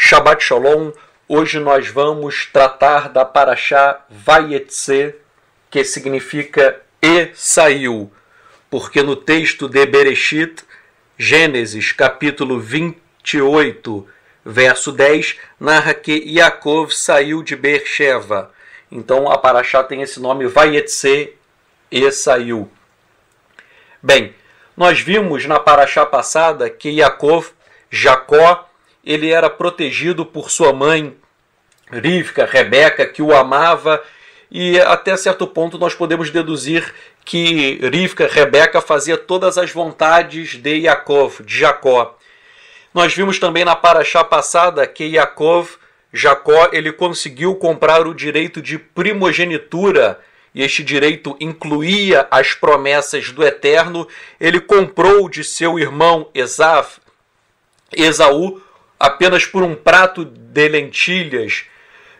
Shabbat Shalom, hoje nós vamos tratar da Parashá Vayetze, que significa E saiu, porque no texto de Bereshit, Gênesis, capítulo 28, verso 10, narra que Yaakov saiu de Beersheva. Então a Parashá tem esse nome, Vayetze, E saiu. Bem, nós vimos na Parashá passada que Yaakov, Jacó, ele era protegido por sua mãe, Rivka, Rebeca, que o amava, e até certo ponto nós podemos deduzir que Rivka, Rebeca, fazia todas as vontades de Yaakov, de Jacó. Nós vimos também na Parashá passada que Yaakov, Jacó, ele conseguiu comprar o direito de primogenitura, e este direito incluía as promessas do Eterno. Ele comprou de seu irmão Esaú, apenas por um prato de lentilhas.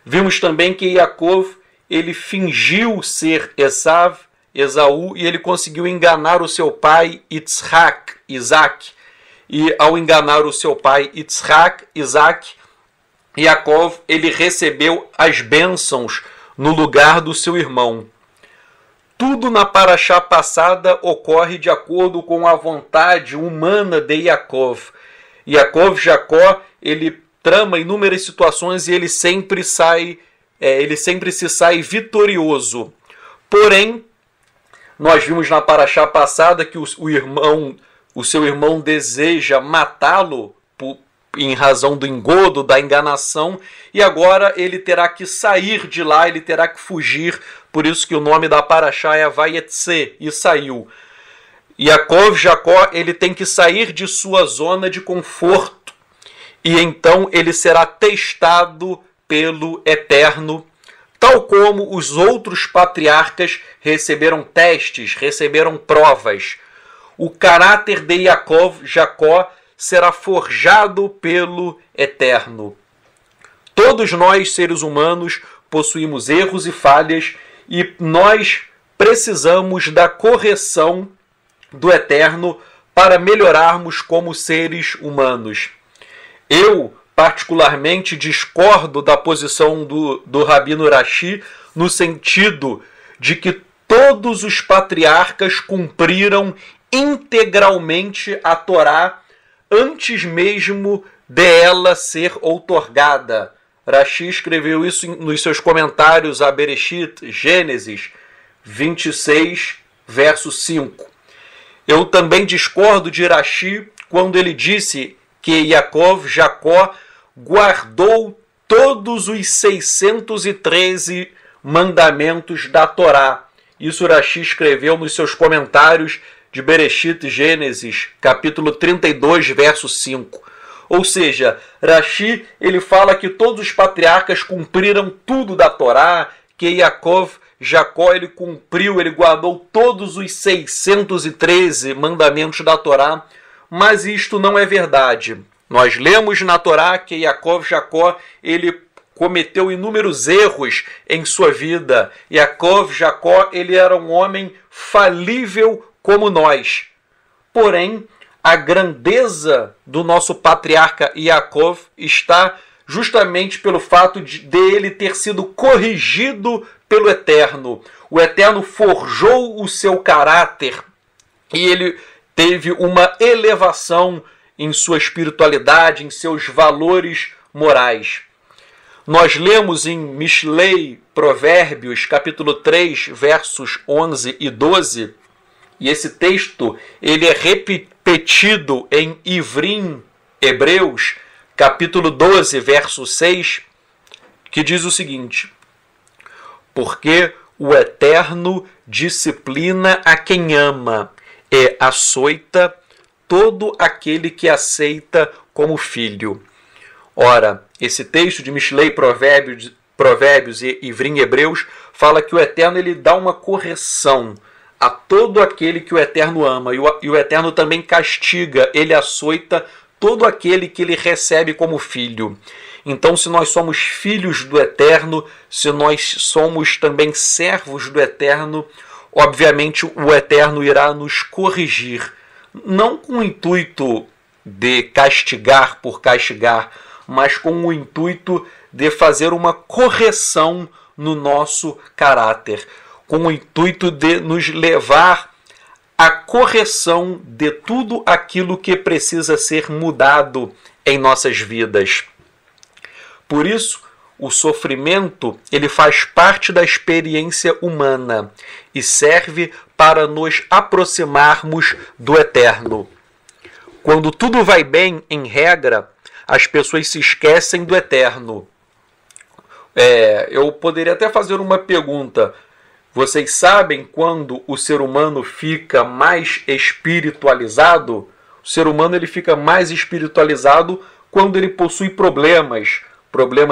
Vimos também que Yaakov, ele fingiu ser Esaú, e ele conseguiu enganar o seu pai Isaac. E ao enganar o seu pai Isaac, Yaakov, ele recebeu as bênçãos no lugar do seu irmão. Tudo na Parashá passada ocorre de acordo com a vontade humana de Yaakov. Jacó, ele trama inúmeras situações e ele sempre se sai vitorioso. Porém, nós vimos na Parashá passada que o seu irmão deseja matá-lo em razão do engodo, da enganação, e agora ele terá que sair de lá, ele terá que fugir, por isso que o nome da Parashá é Vayetze, e saiu. Jacó, ele tem que sair de sua zona de conforto, e então ele será testado pelo Eterno, tal como os outros patriarcas receberam testes, receberam provas. O caráter de Jacó, será forjado pelo Eterno. Todos nós, seres humanos, possuímos erros e falhas, e nós precisamos da correção do Eterno para melhorarmos como seres humanos. Eu, particularmente, discordo da posição do Rabino Rashi, no sentido de que todos os patriarcas cumpriram integralmente a Torá antes mesmo de ela ser outorgada. Rashi escreveu isso nos seus comentários a Bereshit, Gênesis 26, verso 5. Eu também discordo de Rashi quando ele disse que Jacó, guardou todos os 613 mandamentos da Torá. Isso Rashi escreveu nos seus comentários de Bereshit, Gênesis, capítulo 32, verso 5. Ou seja, Rashi, ele fala que todos os patriarcas cumpriram tudo da Torá, que Jacó, ele cumpriu, ele guardou todos os 613 mandamentos da Torá, mas isto não é verdade. Nós lemos na Torá que Jacó, ele cometeu inúmeros erros em sua vida. Jacó, ele era um homem falível como nós. Porém, a grandeza do nosso patriarca Yaakov está justamente pelo fato de ele ter sido corrigido pelo Eterno. O Eterno forjou o seu caráter e ele teve uma elevação em sua espiritualidade, em seus valores morais. Nós lemos em Mishlei, Provérbios, capítulo 3, versos 11 e 12, e esse texto ele é repetido em Ivrim, Hebreus, capítulo 12, verso 6, que diz o seguinte: porque o Eterno disciplina a quem ama, e açoita todo aquele que aceita como filho. Ora, esse texto de Mishlei, Provérbios e Ivrim, Hebreus, fala que o Eterno ele dá uma correção a todo aquele que o Eterno ama, e o Eterno também castiga, ele açoita todo aquele que ele recebe como filho. Então, se nós somos filhos do Eterno, se nós somos também servos do Eterno, obviamente o Eterno irá nos corrigir, não com o intuito de castigar por castigar, mas com o intuito de fazer uma correção no nosso caráter, com o intuito de nos levar à correção de tudo aquilo que precisa ser mudado em nossas vidas. Por isso, o sofrimento, ele faz parte da experiência humana e serve para nos aproximarmos do eterno. Quando tudo vai bem, em regra, as pessoas se esquecem do eterno. Eu poderia até fazer uma pergunta. Vocês sabem quando o ser humano fica mais espiritualizado? O ser humano ele fica mais espiritualizado quando ele possui problemas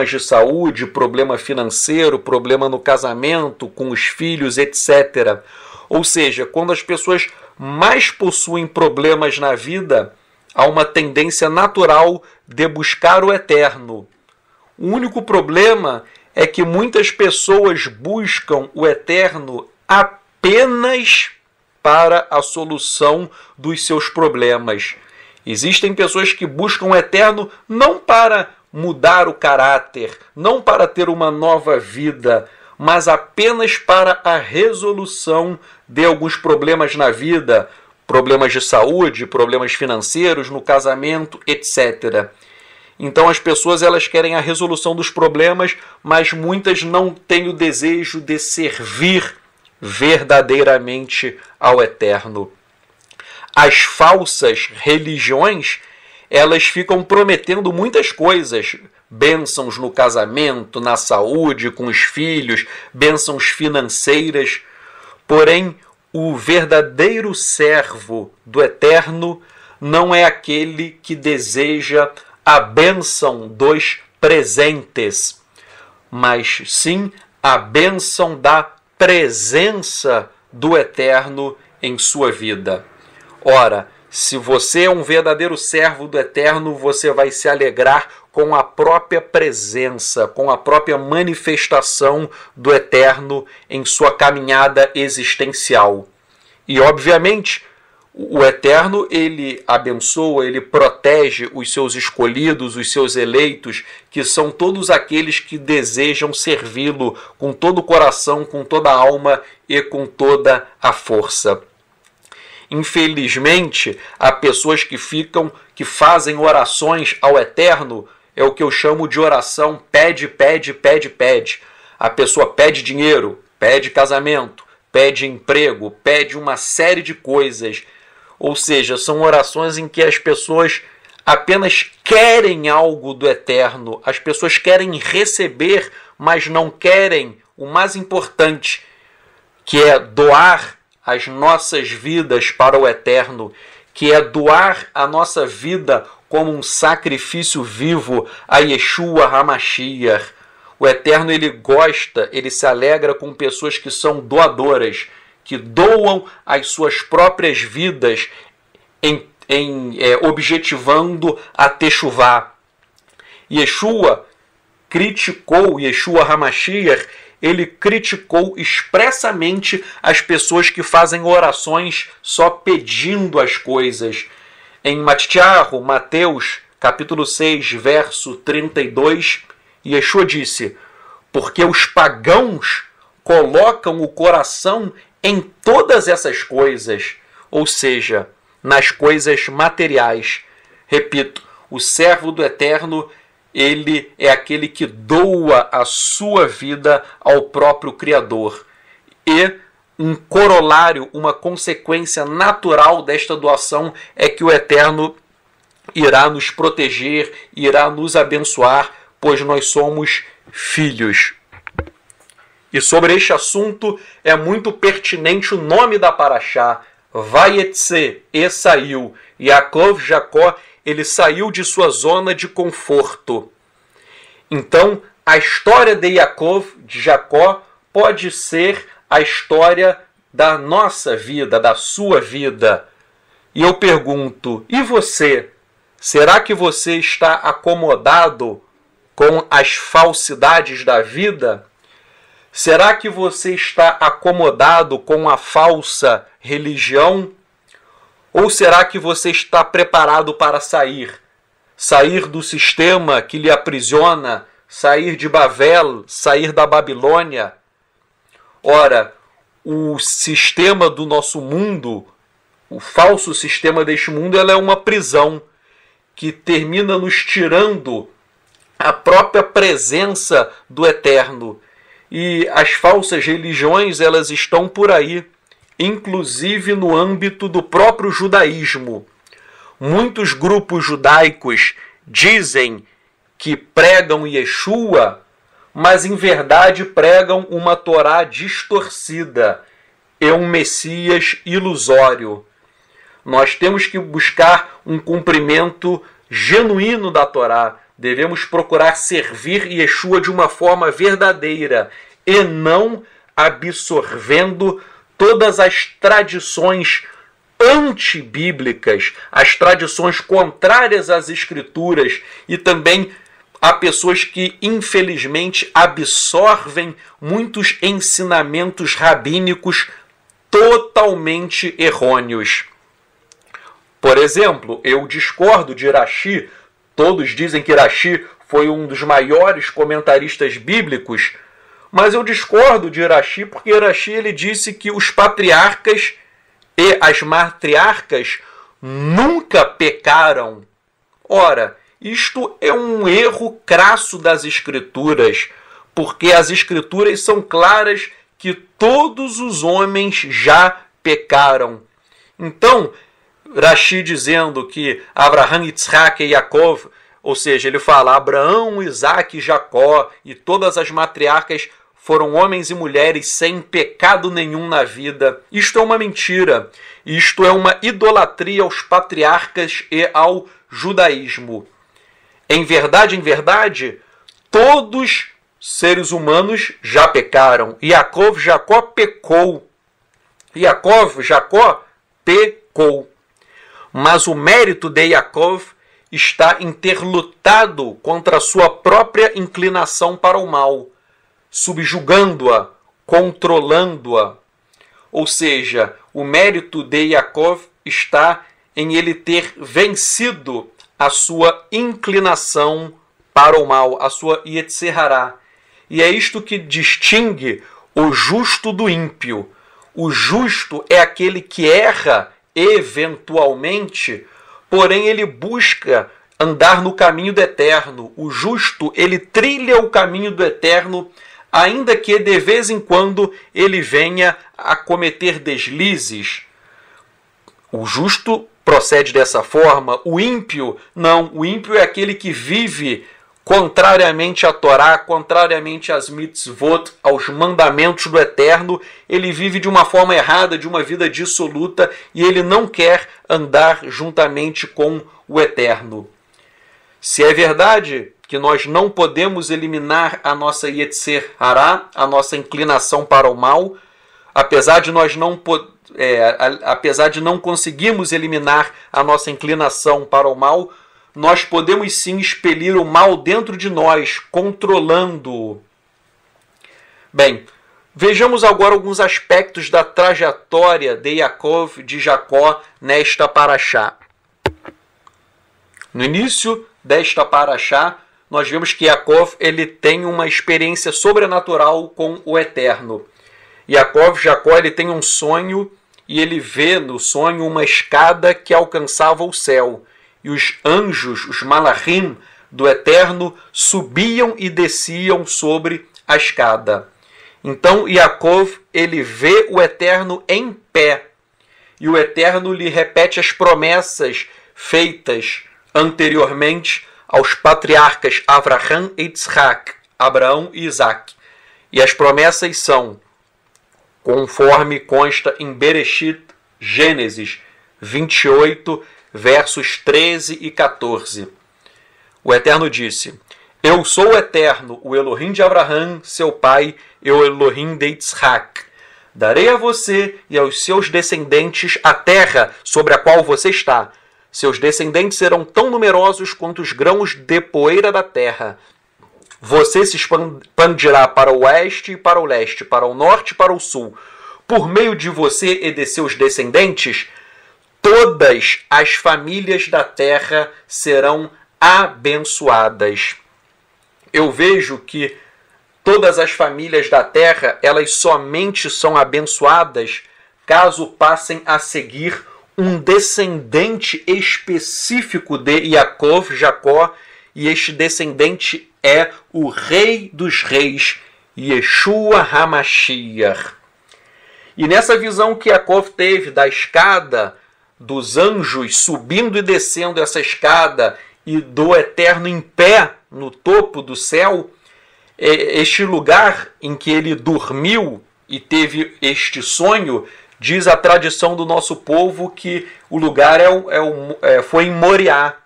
de saúde, problema financeiro, problema no casamento, com os filhos, etc. Ou seja, quando as pessoas mais possuem problemas na vida, há uma tendência natural de buscar o eterno. O único problema é que muitas pessoas buscam o eterno apenas para a solução dos seus problemas. Existem pessoas que buscam o eterno não para mudar o caráter, não para ter uma nova vida, mas apenas para a resolução de alguns problemas na vida, problemas de saúde, problemas financeiros, no casamento, etc. Então as pessoas elas querem a resolução dos problemas, mas muitas não têm o desejo de servir verdadeiramente ao eterno. As falsas religiões, elas ficam prometendo muitas coisas, bênçãos no casamento, na saúde, com os filhos, bênçãos financeiras. Porém, o verdadeiro servo do eterno não é aquele que deseja a bênção dos presentes, mas sim a bênção da presença do eterno em sua vida. Ora, se você é um verdadeiro servo do eterno, você vai se alegrar com a própria presença, com a própria manifestação do eterno em sua caminhada existencial. E, obviamente, o eterno, ele abençoa, ele protege os seus escolhidos, os seus eleitos, que são todos aqueles que desejam servi-lo com todo o coração, com toda a alma e com toda a força. Infelizmente, há pessoas que fazem orações ao eterno, é o que eu chamo de oração pede, pede, pede, pede. A pessoa pede dinheiro, pede casamento, pede emprego, pede uma série de coisas. Ou seja, são orações em que as pessoas apenas querem algo do eterno. As pessoas querem receber, mas não querem o mais importante, que é doar as nossas vidas para o eterno, que é doar a nossa vida como um sacrifício vivo a Yeshua HaMashiach. O eterno, ele gosta, ele se alegra com pessoas que são doadoras, que doam as suas próprias vidas objetivando a Teshuvá. Yeshua HaMashiach, ele criticou expressamente as pessoas que fazem orações só pedindo as coisas. Em Mateus, capítulo 6, verso 32, Yeshua disse: porque os pagãos colocam o coração em todas essas coisas, ou seja, nas coisas materiais. Repito, o servo do eterno, ele é aquele que doa a sua vida ao próprio Criador. E um corolário, uma consequência natural desta doação é que o eterno irá nos proteger, irá nos abençoar, pois nós somos filhos. E sobre este assunto é muito pertinente o nome da paraxá, Vayetze, e saiu. Jacó, ele saiu de sua zona de conforto. Então, a história de Jacó, pode ser a história da nossa vida, da sua vida. E eu pergunto, e você? Será que você está acomodado com as falsidades da vida? Será que você está acomodado com a falsa religião? Ou será que você está preparado para sair? sair do sistema que lhe aprisiona, sair de Babel, sair da Babilônia. Ora, o sistema do nosso mundo, o falso sistema deste mundo, ela é uma prisão que termina nos tirando a própria presença do Eterno. E as falsas religiões, elas estão por aí, inclusive no âmbito do próprio judaísmo. Muitos grupos judaicos dizem que pregam Yeshua, mas em verdade pregam uma Torá distorcida e um Messias ilusório. Nós temos que buscar um cumprimento genuíno da Torá. Devemos procurar servir Yeshua de uma forma verdadeira e não absorvendo todas as tradições antibíblicas, as tradições contrárias às Escrituras, e também há pessoas que infelizmente absorvem muitos ensinamentos rabínicos totalmente errôneos. Por exemplo, eu discordo de Rashi. Todos dizem que Rashi foi um dos maiores comentaristas bíblicos, mas eu discordo de Rashi porque Rashi ele disse que os patriarcas e as matriarcas nunca pecaram. Ora, isto é um erro crasso das Escrituras, porque as Escrituras são claras que todos os homens já pecaram. Então, Rashi dizendo que Abraham, Yitzhak e Yaakov, ou seja, ele fala Abraão, Isaac e Jacó, e todas as matriarcas foram homens e mulheres sem pecado nenhum na vida. Isto é uma mentira. Isto é uma idolatria aos patriarcas e ao judaísmo. Em verdade, todos seres humanos já pecaram. Yaakov, Jacó pecou. Jacó pecou. Mas o mérito de Yaakov está em ter lutado contra a sua própria inclinação para o mal, subjugando-a, controlando-a. Ou seja, o mérito de Yaakov está em ele ter vencido a sua inclinação para o mal, a sua Yetzer Hará. E é isto que distingue o justo do ímpio. O justo é aquele que erra eventualmente, porém ele busca andar no caminho do eterno. O justo, ele trilha o caminho do eterno, ainda que de vez em quando ele venha a cometer deslizes. O justo procede dessa forma. O ímpio, não. O ímpio é aquele que vive contrariamente à Torá, contrariamente às mitzvot, aos mandamentos do Eterno. Ele vive de uma forma errada, de uma vida dissoluta, e ele não quer andar juntamente com o Eterno. Se é verdade que nós não podemos eliminar a nossa Yetzer Hará, a nossa inclinação para o mal, apesar de não conseguirmos eliminar a nossa inclinação para o mal, nós podemos sim expelir o mal dentro de nós, controlando-o. Bem, vejamos agora alguns aspectos da trajetória de Yaakov, de Jacó, nesta paraxá. No início desta paraxá, nós vemos que Yaakov ele tem uma experiência sobrenatural com o Eterno. Jacó, ele tem um sonho e ele vê no sonho uma escada que alcançava o céu. E os anjos, os malachim do Eterno, subiam e desciam sobre a escada. Então Yaakov, ele vê o Eterno em pé. E o Eterno lhe repete as promessas feitas anteriormente aos patriarcas Abraham e Yitzhak, Abraão e Isaac. E as promessas são, conforme consta em Bereshit, Gênesis 28, versos 13 e 14. O Eterno disse: Eu sou o Eterno, o Elohim de Abraham, seu pai, e o Elohim de Yitzhak. Darei a você e aos seus descendentes a terra sobre a qual você está. Seus descendentes serão tão numerosos quanto os grãos de poeira da terra. Você se expandirá para o oeste e para o leste, para o norte e para o sul. Por meio de você e de seus descendentes, todas as famílias da terra serão abençoadas. Eu vejo que todas as famílias da terra, elas somente são abençoadas caso passem a seguir um descendente específico de Jacó, e este descendente é o Rei dos Reis, Yeshua HaMashiach. E nessa visão que Jacó teve da escada, dos anjos subindo e descendo essa escada, e do Eterno em pé no topo do céu, este lugar em que ele dormiu e teve este sonho, diz a tradição do nosso povo que o lugar foi em Moriá.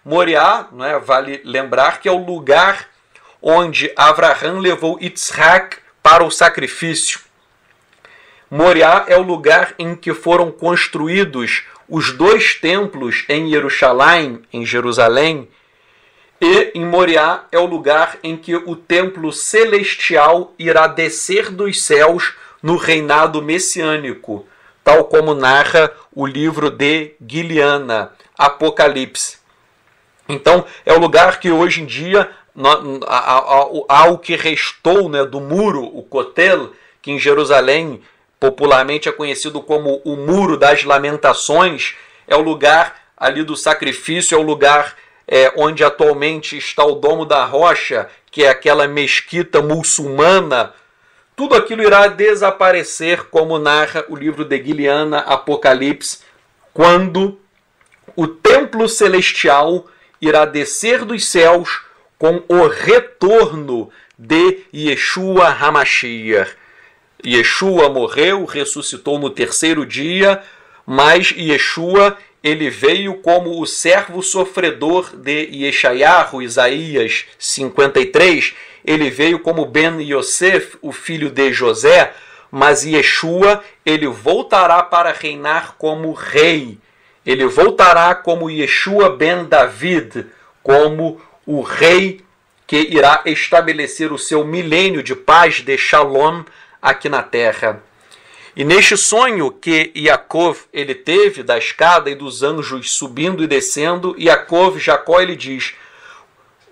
Moriá, né, vale lembrar que é o lugar onde Avraham levou Yitzhak para o sacrifício. Moriá é o lugar em que foram construídos os 2 templos em Jerusalém, em Jerusalém, e em Moriá é o lugar em que o templo celestial irá descer dos céus no reinado messiânico, tal como narra o livro de Giliana, Apocalipse. Então, é o lugar que hoje em dia há o que restou, né, do muro, o Kotel, que em Jerusalém popularmente é conhecido como o Muro das Lamentações, é o lugar ali do sacrifício, é o lugar onde atualmente está o Domo da Rocha, que é aquela mesquita muçulmana. Tudo aquilo irá desaparecer, como narra o livro de Giliana, Apocalipse, quando o templo celestial irá descer dos céus com o retorno de Yeshua HaMashiach. Yeshua morreu, ressuscitou no 3º dia, mas Yeshua ele veio como o servo sofredor de Yeshayahu, Isaías 53. Ele veio como Ben Yosef, o filho de José, mas Yeshua ele voltará para reinar como rei. Ele voltará como Yeshua ben David, como o rei que irá estabelecer o seu milênio de paz, de Shalom, aqui na terra. E neste sonho que Jacó ele teve da escada e dos anjos subindo e descendo, Jacó ele diz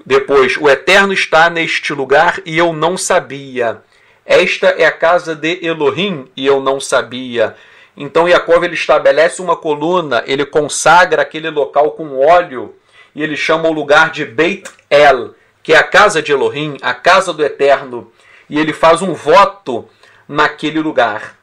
depois: o Eterno está neste lugar e eu não sabia. Esta é a casa de Elohim e eu não sabia. Então Jacó ele estabelece uma coluna, ele consagra aquele local com óleo e ele chama o lugar de Beit El, que é a casa de Elohim, a casa do Eterno, e ele faz um voto naquele lugar.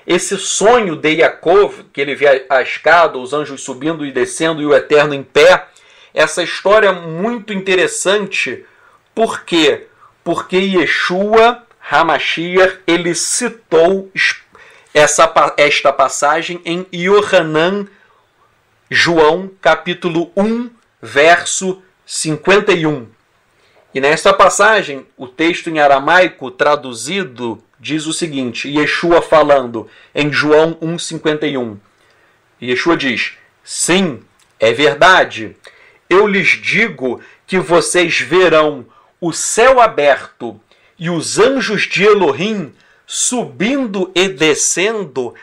Esse sonho de Jacó, que ele vê a escada, os anjos subindo e descendo e o Eterno em pé, essa história é muito interessante. Por quê? Porque Yeshua HaMashiach ele citou esta passagem em Yohanan, João, capítulo 1, verso 51. E nesta passagem, o texto em aramaico traduzido diz o seguinte, Yeshua falando em João 1,51. Yeshua diz: sim, é verdade. Eu lhes digo que vocês verão o céu aberto e os anjos de Elohim subindo e descendo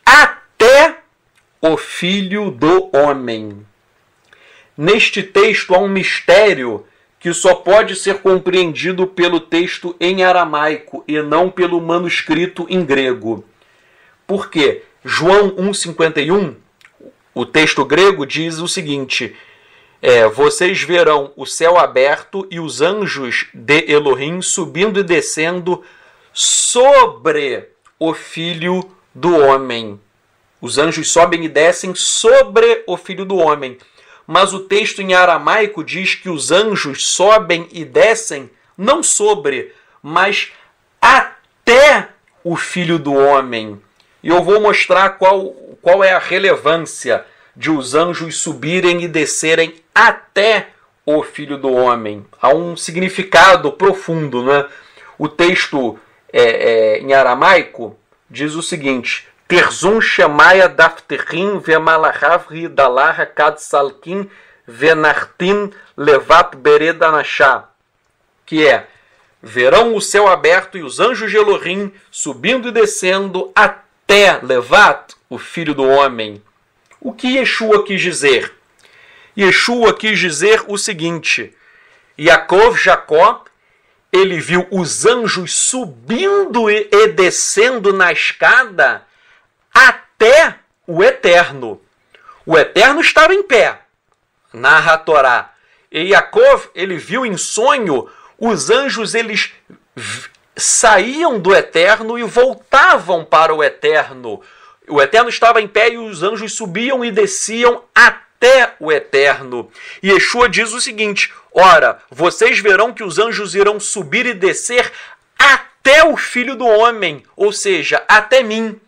até o Filho do Homem. Neste texto há um mistério que só pode ser compreendido pelo texto em aramaico e não pelo manuscrito em grego. Por quê? João 1,51, o texto grego diz o seguinte: vocês verão o céu aberto e os anjos de Elohim subindo e descendo sobre o Filho do Homem. Os anjos sobem e descem sobre o Filho do Homem. Mas o texto em aramaico diz que os anjos sobem e descem não sobre, mas até o Filho do Homem. E eu vou mostrar qual é a relevância de os anjos subirem e descerem até o Filho do Homem. Há um significado profundo, né? O texto em aramaico diz o seguinte: Terzum Shemaya Dafterim Vemalahav Ridalah Kad Salkin Venartin Levat Beredanachá, que é: verão o céu aberto e os anjos de Elohim subindo e descendo até Levat, o Filho do Homem. O que Yeshua quis dizer? Yeshua quis dizer o seguinte: Yaakov, Jacó, ele viu os anjos subindo e descendo na escada até o Eterno. O Eterno estava em pé, narra a Torá. E Yaakov, ele viu em sonho os anjos, eles saíam do Eterno e voltavam para o Eterno. O Eterno estava em pé e os anjos subiam e desciam até o Eterno. E Yeshua diz o seguinte: ora, vocês verão que os anjos irão subir e descer até o Filho do Homem, ou seja, até mim.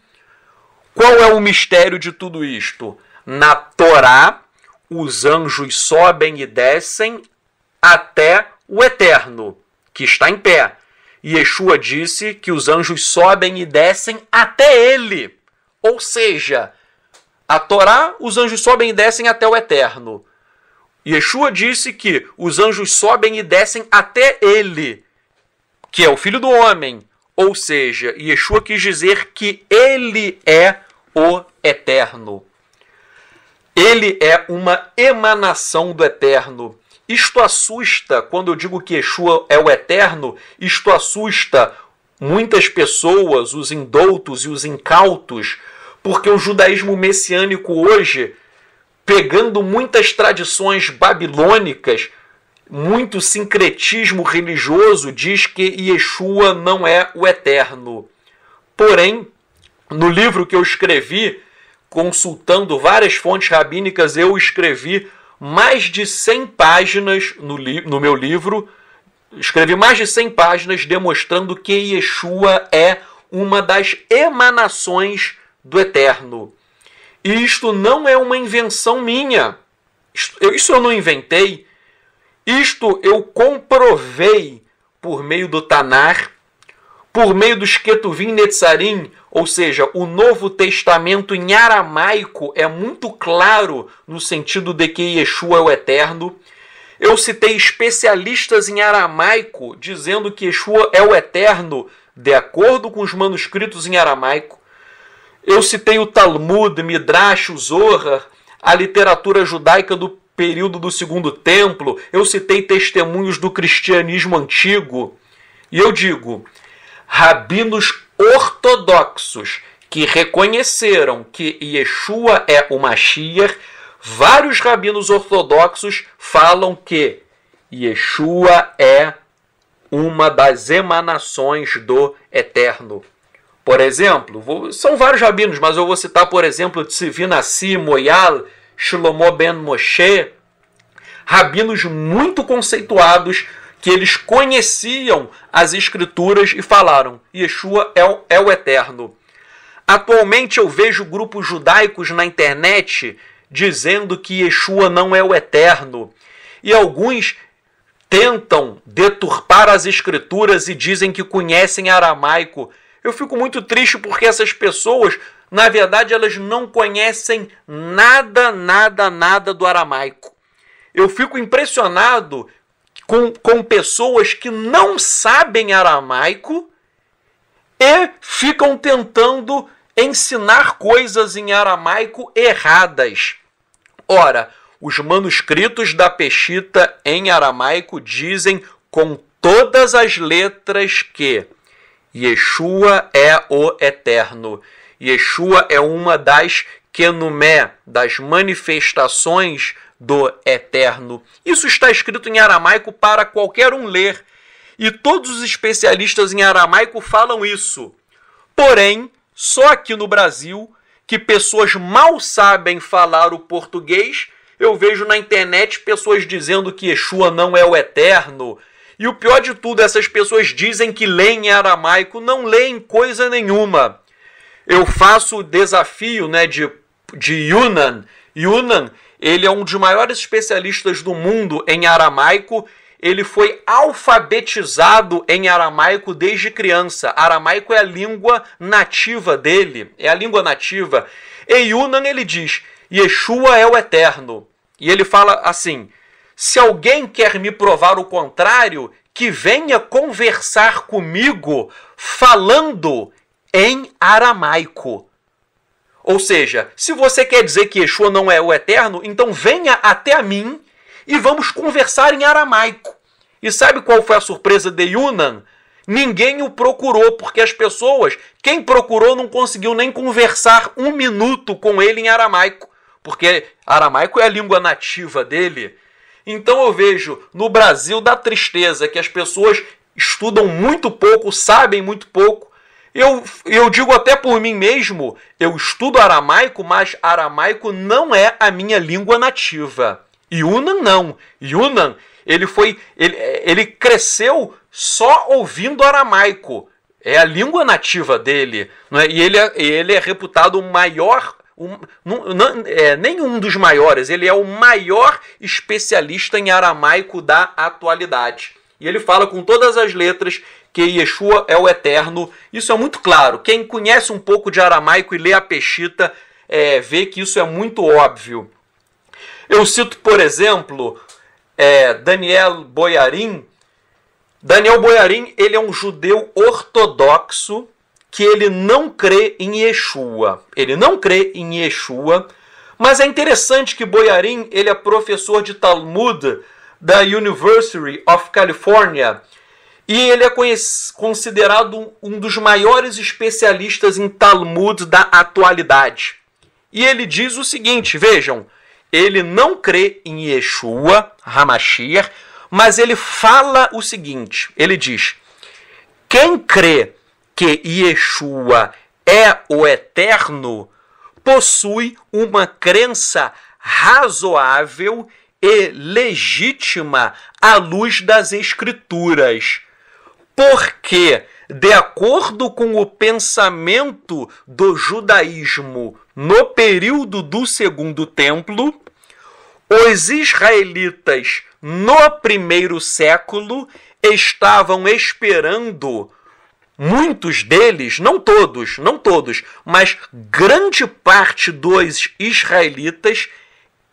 Qual é o mistério de tudo isto? Na Torá, os anjos sobem e descem até o Eterno, que está em pé. E Yeshua disse que os anjos sobem e descem até ele. Ou seja, a Torá, os anjos sobem e descem até o Eterno. Yeshua disse que os anjos sobem e descem até ele, que é o Filho do Homem. Ou seja, Yeshua quis dizer que ele é o Eterno. Ele é uma emanação do Eterno. Isto assusta, quando eu digo que Yeshua é o Eterno, isto assusta muitas pessoas, os indoutos e os incautos, porque o judaísmo messiânico hoje, pegando muitas tradições babilônicas, muito sincretismo religioso, diz que Yeshua não é o Eterno. Porém, no livro que eu escrevi, consultando várias fontes rabínicas, eu escrevi mais de 100 páginas no meu livro, escrevi mais de 100 páginas demonstrando que Yeshua é uma das emanações do Eterno. E isto não é uma invenção minha. Isso eu não inventei. Isto eu comprovei por meio do Tanar, por meio dos Ketuvim Netzarim, ou seja, o Novo Testamento em aramaico é muito claro no sentido de que Yeshua é o Eterno. Eu citei especialistas em aramaico dizendo que Yeshua é o Eterno de acordo com os manuscritos em aramaico. Eu citei o Talmud, Midrash, o Zohar, a literatura judaica do período do Segundo Templo. Eu citei testemunhos do cristianismo antigo. E eu digo, rabinos ortodoxos que reconheceram que Yeshua é o Mashiach, vários rabinos ortodoxos falam que Yeshua é uma das emanações do Eterno. Por exemplo, são vários rabinos, mas eu vou citar, por exemplo, Tzvi Nassi, Moyal, Shlomo ben Moshe, rabinos muito conceituados, que eles conheciam as Escrituras e falaram, Yeshua é o Eterno. Atualmente eu vejo grupos judaicos na internet dizendo que Yeshua não é o Eterno. E alguns tentam deturpar as Escrituras e dizem que conhecem aramaico. Eu fico muito triste porque essas pessoas, na verdade, elas não conhecem nada do aramaico. Eu fico impressionado com pessoas que não sabem aramaico e ficam tentando ensinar coisas em aramaico erradas. Ora, os manuscritos da Peshita em aramaico dizem com todas as letras que Yeshua é o Eterno. Yeshua é uma das Kenumé, das manifestações do Eterno. Isso está escrito em aramaico para qualquer um ler. E todos os especialistas em aramaico falam isso. Porém, só aqui no Brasil, que pessoas mal sabem falar o português, eu vejo na internet pessoas dizendo que Yeshua não é o Eterno. E o pior de tudo, essas pessoas dizem que leem em aramaico, não leem coisa nenhuma. Eu faço o desafio de Yunan. Yunan, ele é um dos maiores especialistas do mundo em aramaico. Ele foi alfabetizado em aramaico desde criança. Aramaico é a língua nativa dele, é a língua nativa. E Yunan, ele diz, Yeshua é o Eterno. E ele fala assim, se alguém quer me provar o contrário, que venha conversar comigo falando em aramaico. Ou seja, se você quer dizer que Yeshua não é o Eterno, então venha até a mim e vamos conversar em aramaico. E sabe qual foi a surpresa de Yunan? Ninguém o procurou, porque as pessoas, quem procurou não conseguiu nem conversar um minuto com ele em aramaico, porque aramaico é a língua nativa dele. Então eu vejo no Brasil da tristeza que as pessoas estudam muito pouco, sabem muito pouco. Eu digo até por mim mesmo, eu estudo aramaico, mas aramaico não é a minha língua nativa. Yunan não. Yunan, ele cresceu só ouvindo aramaico. É a língua nativa dele. Não é? E ele é reputado o maior, nenhum dos maiores, ele é o maior especialista em aramaico da atualidade. E ele fala com todas as letras que Yeshua é o Eterno. Isso é muito claro. Quem conhece um pouco de aramaico e lê a Peshita vê que isso é muito óbvio. Eu cito, por exemplo, Daniel Boyarin. Daniel Boyarin, ele é um judeu ortodoxo que ele não crê em Yeshua. Ele não crê em Yeshua, mas é interessante que Boyarin, ele é professor de Talmud da University of California e ele é considerado um dos maiores especialistas em Talmud da atualidade. E ele diz o seguinte, vejam, ele não crê em Yeshua, Hamashiach, mas ele fala o seguinte, ele diz, quem crê que Yeshua é o Eterno possui uma crença razoável e legítima à luz das Escrituras, porque, de acordo com o pensamento do judaísmo no período do Segundo Templo, os israelitas no primeiro século estavam esperando, muitos deles, não todos, mas grande parte dos israelitas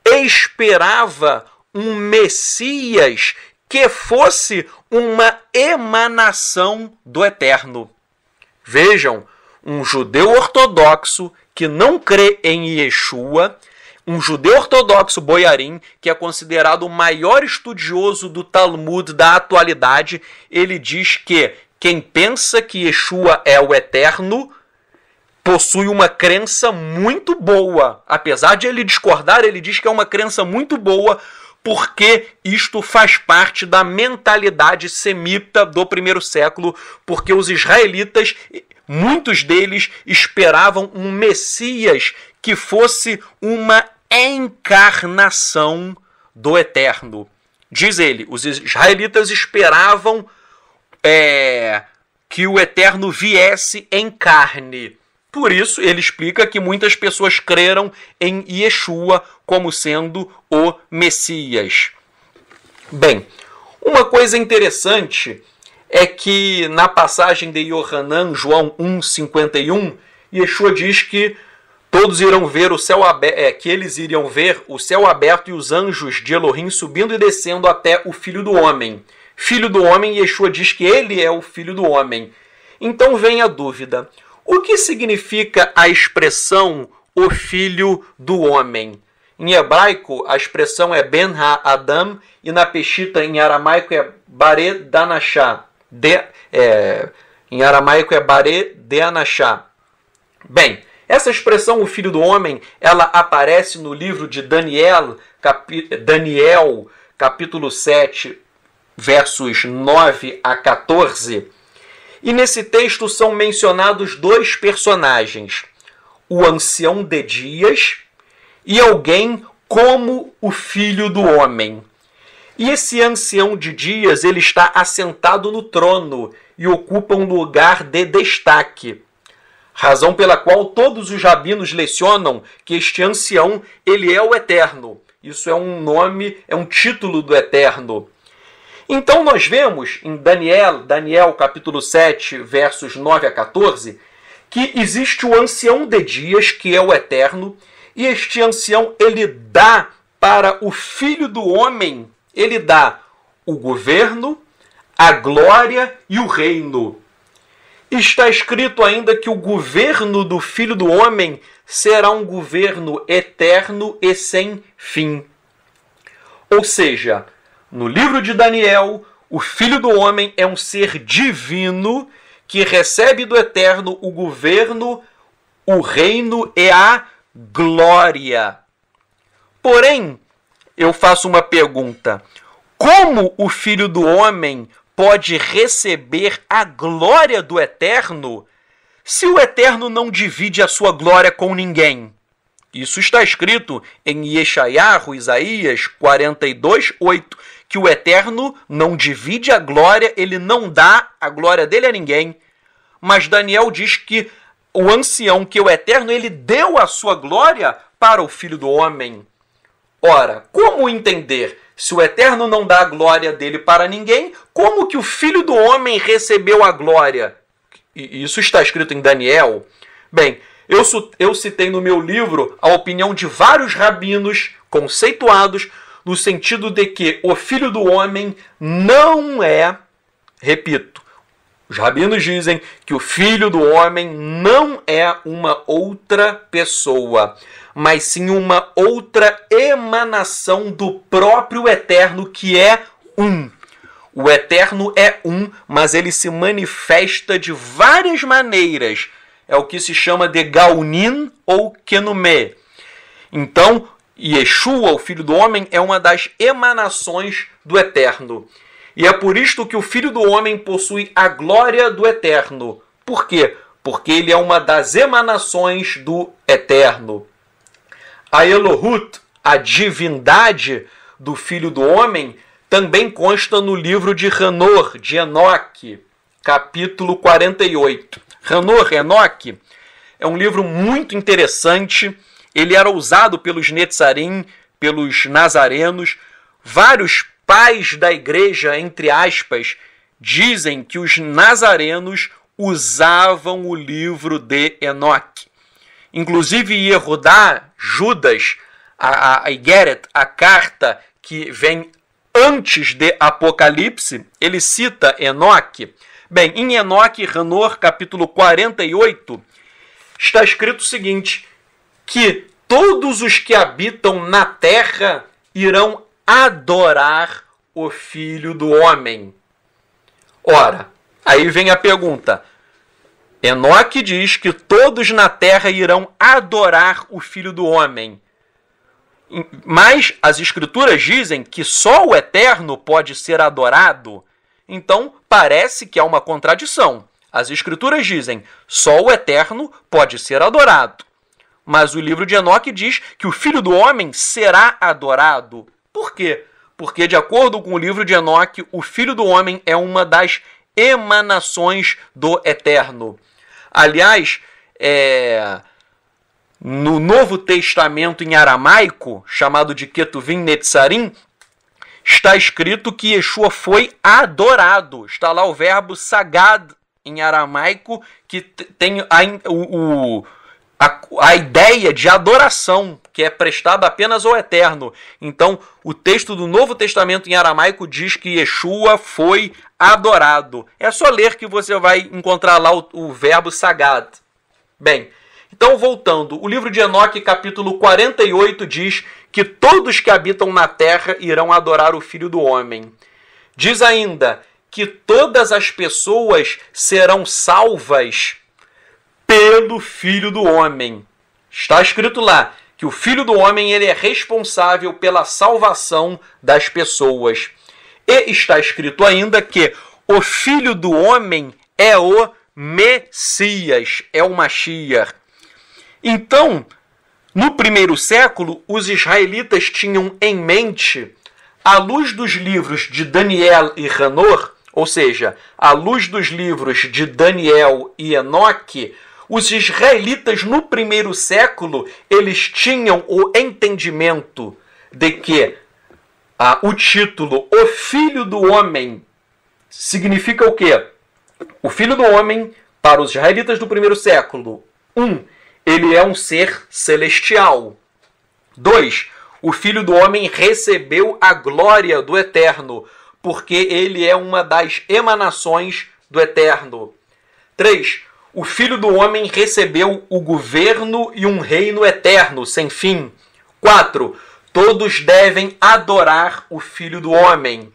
esperava um Messias que fosse uma emanação do Eterno. Vejam, um judeu ortodoxo que não crê em Yeshua, um judeu ortodoxo Boyarin, que é considerado o maior estudioso do Talmud da atualidade, ele diz que quem pensa que Yeshua é o Eterno possui uma crença muito boa. Apesar de ele discordar, ele diz que é uma crença muito boa porque isto faz parte da mentalidade semita do primeiro século, porque os israelitas, muitos deles esperavam um Messias que fosse uma encarnação do Eterno. Diz ele, os israelitas esperavam que o Eterno viesse em carne. Por isso, ele explica que muitas pessoas creram em Yeshua como sendo o Messias. Bem, uma coisa interessante é que na passagem de Yohanan, João 1,51, Yeshua diz que todos irão ver o céu aberto, que eles iriam ver o céu aberto e os anjos de Elohim subindo e descendo até o Filho do Homem. Filho do Homem, Yeshua diz que ele é o Filho do Homem. Então vem a dúvida. O que significa a expressão o Filho do Homem? Em hebraico, a expressão é Ben Ha-Adam e na Peshita, em aramaico, é Bare Danashá. Em aramaico é Bare Deanashá. Bem, essa expressão, o Filho do Homem, ela aparece no livro de Daniel, capítulo 7, versos 9 a 14. E nesse texto são mencionados dois personagens, o ancião de dias e alguém como o Filho do Homem. E esse ancião de dias, ele está assentado no trono e ocupa um lugar de destaque. Razão pela qual todos os rabinos lecionam que este ancião, ele é o Eterno. Isso é um nome, é um título do Eterno. Então nós vemos em Daniel capítulo 7, versos 9 a 14, que existe o ancião de dias, que é o Eterno, e este ancião, ele dá para o Filho do Homem, ele dá o governo, a glória e o reino. Está escrito ainda que o governo do Filho do Homem será um governo eterno e sem fim. Ou seja, no livro de Daniel, o Filho do Homem é um ser divino que recebe do Eterno o governo, o reino e a glória. Porém, eu faço uma pergunta. Como o Filho do Homem pode receber a glória do Eterno se o Eterno não divide a sua glória com ninguém? Isso está escrito em Yeshayahu, Isaías 42:8, que o Eterno não divide a glória, ele não dá a glória dele a ninguém. Mas Daniel diz que o ancião, que é o Eterno, ele deu a sua glória para o Filho do Homem. Ora, como entender? Se o Eterno não dá a glória dele para ninguém, como que o Filho do Homem recebeu a glória? E isso está escrito em Daniel. Bem, eu citei no meu livro a opinião de vários rabinos conceituados no sentido de que o Filho do Homem não é, repito, os rabinos dizem que o Filho do Homem não é uma outra pessoa, mas sim uma outra emanação do próprio Eterno, que é um. O Eterno é um, mas ele se manifesta de várias maneiras. É o que se chama de Gaunin ou Kenumé. Então, Yeshua, o Filho do Homem, é uma das emanações do Eterno. E é por isto que o Filho do Homem possui a glória do Eterno. Por quê? Porque ele é uma das emanações do Eterno. A Elohut, a divindade do Filho do Homem, também consta no livro de Hanor, de Enoque, capítulo 48. Hanor, Enoque, é um livro muito interessante. Ele era usado pelos Netzarim, pelos nazarenos. Vários pais da igreja, entre aspas, dizem que os nazarenos usavam o livro de Enoque. Inclusive Yehudá, Judas, a Igeret, a carta que vem antes de Apocalipse, ele cita Enoque. Bem, em Enoque, Hanor, capítulo 48, está escrito o seguinte, que todos os que habitam na terra irão adorar o Filho do Homem. Ora, aí vem a pergunta. Enoque diz que todos na terra irão adorar o Filho do Homem. Mas as Escrituras dizem que só o Eterno pode ser adorado. Então, parece que há uma contradição. As Escrituras dizem só o Eterno pode ser adorado. Mas o livro de Enoque diz que o Filho do Homem será adorado. Por quê? Porque, de acordo com o livro de Enoque, o Filho do Homem é uma das emanações do Eterno. Aliás, no Novo Testamento em aramaico, chamado de Ketuvim Netzarim, está escrito que Yeshua foi adorado. Está lá o verbo sagad em aramaico, que tem a ideia de adoração, que é prestada apenas ao Eterno. Então, o texto do Novo Testamento em aramaico diz que Yeshua foi adorado. É só ler que você vai encontrar lá o verbo sagad. Bem, então voltando, o livro de Enoque, capítulo 48, diz que todos que habitam na terra irão adorar o Filho do Homem. Diz ainda que todas as pessoas serão salvas pelo Filho do Homem. Está escrito lá que o Filho do Homem ele é responsável pela salvação das pessoas. E está escrito ainda que o Filho do Homem é o Messias, é o Mashiach. Então, no primeiro século, os israelitas tinham em mente, à luz dos livros de Daniel e Hanor, ou seja, à luz dos livros de Daniel e Enoque, os israelitas no primeiro século, eles tinham o entendimento de que o título O Filho do Homem significa o quê? O Filho do Homem, para os israelitas do primeiro século, ele é um ser celestial. 2, o Filho do Homem recebeu a glória do Eterno, porque ele é uma das emanações do Eterno. 3. O Filho do Homem recebeu o governo e um reino eterno, sem fim. 4. Todos devem adorar o Filho do Homem.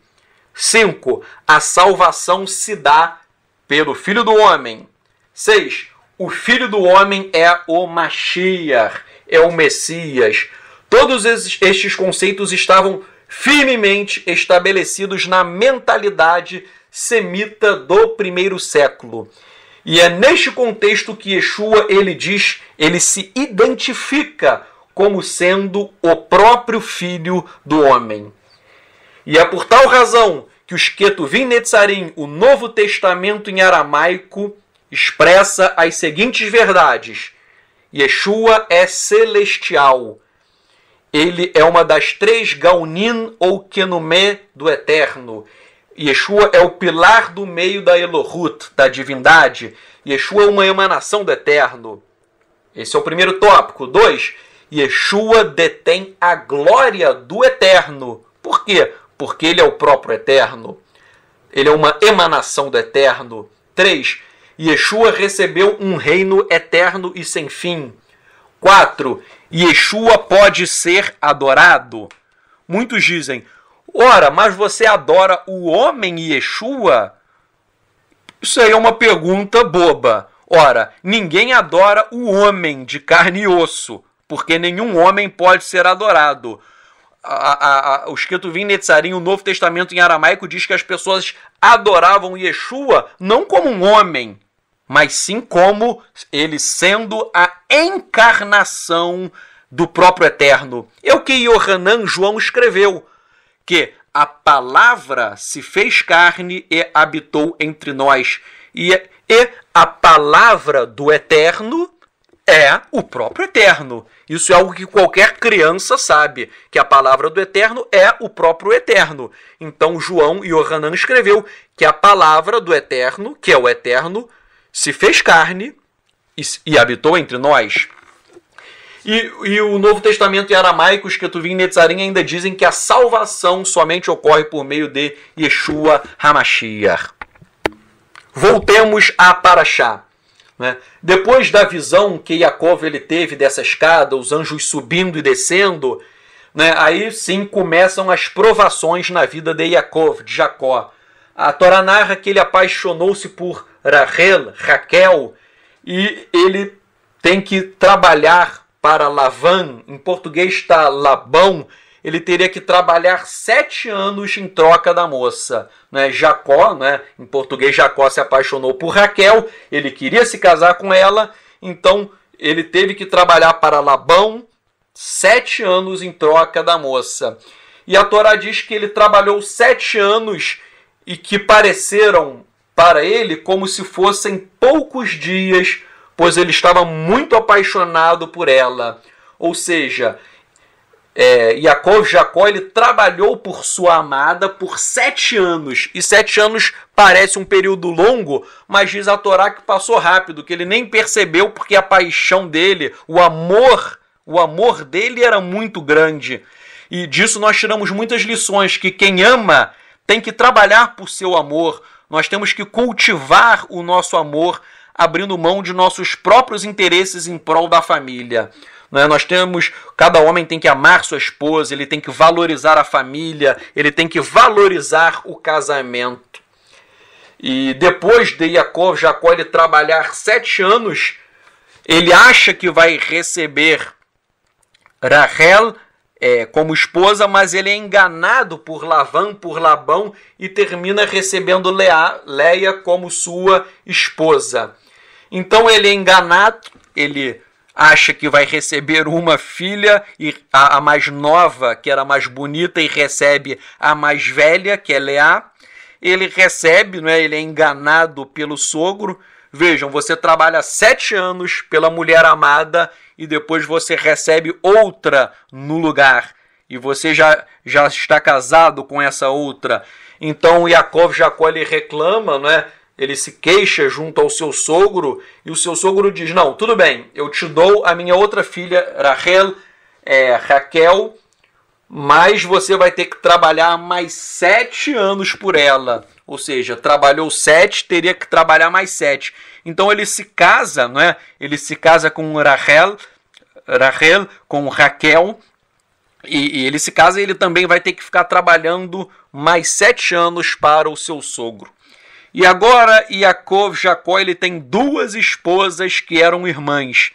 5. A salvação se dá pelo Filho do Homem. 6. O Filho do Homem é o Mashiach, é o Messias. Todos estes conceitos estavam firmemente estabelecidos na mentalidade semita do primeiro século. E é neste contexto que Yeshua, ele se identifica como sendo o próprio Filho do Homem. E é por tal razão que os Ketuvim Netzarim, o Novo Testamento em aramaico, expressa as seguintes verdades. Yeshua é celestial. Ele é uma das 3 Gaunim ou Kenumé do Eterno. Yeshua é o pilar do meio da Elohut, da divindade. Yeshua é uma emanação do Eterno. Esse é o primeiro tópico. 2. Yeshua detém a glória do Eterno. Por quê? Porque ele é o próprio Eterno. Ele é uma emanação do Eterno. 3. Yeshua recebeu um reino eterno e sem fim. 4. Yeshua pode ser adorado. Muitos dizem, ora, mas você adora o homem Yeshua? Isso aí é uma pergunta boba. Ora, ninguém adora o homem de carne e osso, porque nenhum homem pode ser adorado. Os Ketuvim Netzarim, o Novo Testamento em aramaico, diz que as pessoas adoravam Yeshua não como um homem, mas sim como ele sendo a encarnação do próprio Eterno. É o que Yohanan João escreveu, que a palavra se fez carne e habitou entre nós. E a palavra do Eterno é o próprio Eterno. Isso é algo que qualquer criança sabe, que a palavra do Eterno é o próprio Eterno. Então João e Yohanan escreveu que a palavra do Eterno, que é o Eterno, se fez carne e habitou entre nós. E o Novo Testamento em aramaico, os Ketuvim Netzarim ainda dizem que a salvação somente ocorre por meio de Yeshua HaMashiach. Voltemos a Parashá. Né? Depois da visão que Yaakov ele teve dessa escada, os anjos subindo e descendo, né? Aí sim começam as provações na vida de Yaakov, de Jacó. A Torá narra que ele apaixonou-se por Raquel, e ele tem que trabalhar para Lavan, em português está Labão, ele teria que trabalhar 7 anos em troca da moça. Né? Jacó, né? Em português Jacó se apaixonou por Raquel, ele queria se casar com ela, então ele teve que trabalhar para Labão 7 anos em troca da moça. E a Torá diz que ele trabalhou 7 anos e que pareceram para ele como se fossem poucos dias, pois ele estava muito apaixonado por ela. Ou seja, Jacó ele trabalhou por sua amada por 7 anos. E 7 anos parece um período longo, mas diz a Torá que passou rápido, que ele nem percebeu porque a paixão dele, o amor dele era muito grande. E disso nós tiramos muitas lições, que quem ama tem que trabalhar por seu amor. Nós temos que cultivar o nosso amor, abrindo mão de nossos próprios interesses em prol da família. Cada homem tem que amar sua esposa, ele tem que valorizar a família, ele tem que valorizar o casamento. E depois de Jacó ele trabalhar 7 anos, ele acha que vai receber Rachel como esposa, mas ele é enganado por Labão, e termina recebendo Leia como sua esposa. Então ele é enganado, ele acha que vai receber uma filha, e a mais nova, que era mais bonita, e recebe a mais velha, que é Leá. Ele recebe, ele é enganado pelo sogro. Vejam, você trabalha 7 anos pela mulher amada e depois você recebe outra no lugar. E você já está casado com essa outra. Então Jacó ele reclama, ele se queixa junto ao seu sogro, e o seu sogro diz, não, tudo bem, eu te dou a minha outra filha, Raquel, mas você vai ter que trabalhar mais 7 anos por ela. Ou seja, trabalhou 7, teria que trabalhar mais 7. Então ele se casa, não é? Ele se casa com Rachel, com Raquel, e ele se casa e ele também vai ter que ficar trabalhando mais 7 anos para o seu sogro. E agora Jacó, ele tem 2 esposas que eram irmãs.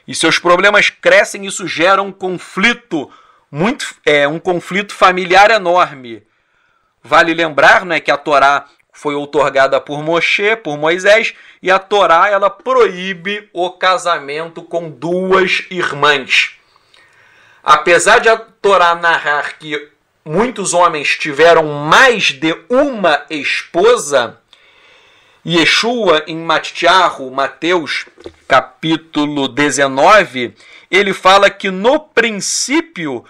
E seus problemas crescem e isso gera um conflito, um conflito familiar enorme. Vale lembrar, né, que a Torá foi outorgada por Moisés, e a Torá ela proíbe o casamento com 2 irmãs. Apesar de a Torá narrar que muitos homens tiveram mais de uma esposa, Yeshua, em Mateus, capítulo 19, ele fala que no princípio,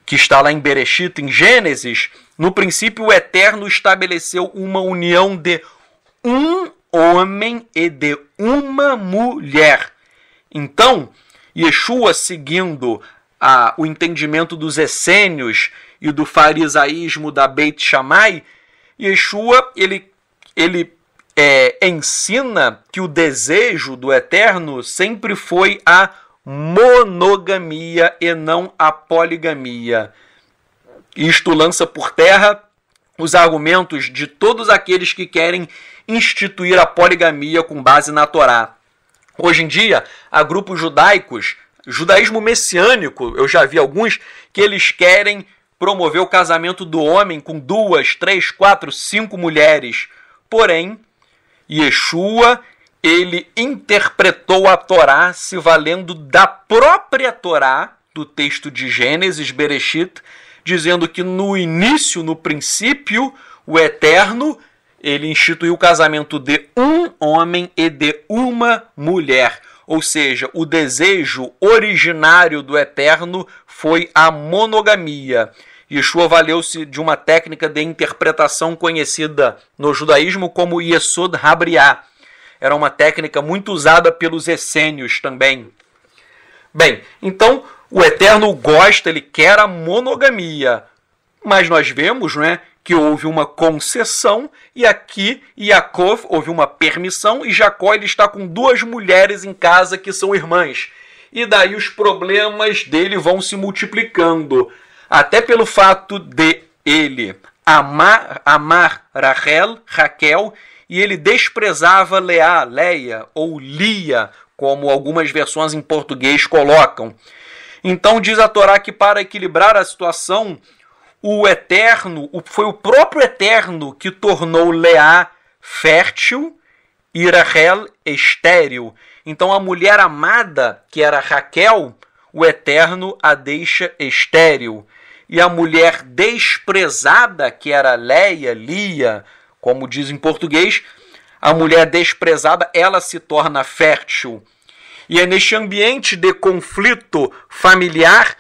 que está lá em Bereshit, em Gênesis, no princípio o Eterno estabeleceu uma união de um homem e de uma mulher. Então, Yeshua, seguindo o entendimento dos essênios e do farisaísmo da Beit Shammai, Yeshua, ele ensina que o desejo do Eterno sempre foi a monogamia e não a poligamia. Isto lança por terra os argumentos de todos aqueles que querem instituir a poligamia com base na Torá. Hoje em dia, há grupos judaicos, judaísmo messiânico, eu já vi alguns, que eles querem promover o casamento do homem com 2, 3, 4, 5 mulheres. Porém, Yeshua, ele interpretou a Torá se valendo da própria Torá, do texto de Gênesis, Bereshit, dizendo que no início, no princípio, o Eterno, ele instituiu o casamento de um homem e de uma mulher. Ou seja, o desejo originário do Eterno foi a monogamia. Yeshua valeu-se de uma técnica de interpretação conhecida no judaísmo como Yesod Habriá. Era uma técnica muito usada pelos essênios também. Bem, então o Eterno gosta, ele quer a monogamia. Mas nós vemos, né, que houve uma concessão e aqui Yaakov houve uma permissão e Jacó ele está com 2 mulheres em casa que são irmãs. E daí os problemas dele vão se multiplicando. Até pelo fato de ele amar Raquel, e ele desprezava Leia ou Lia, como algumas versões em português colocam. Então diz a Torá que para equilibrar a situação, o Eterno, foi o próprio Eterno que tornou Leá fértil e Rachel estéril. Então a mulher amada, que era Raquel, o Eterno a deixa estéril. E a mulher desprezada, que era Lia, como diz em português, a mulher desprezada, ela se torna fértil. E é neste ambiente de conflito familiar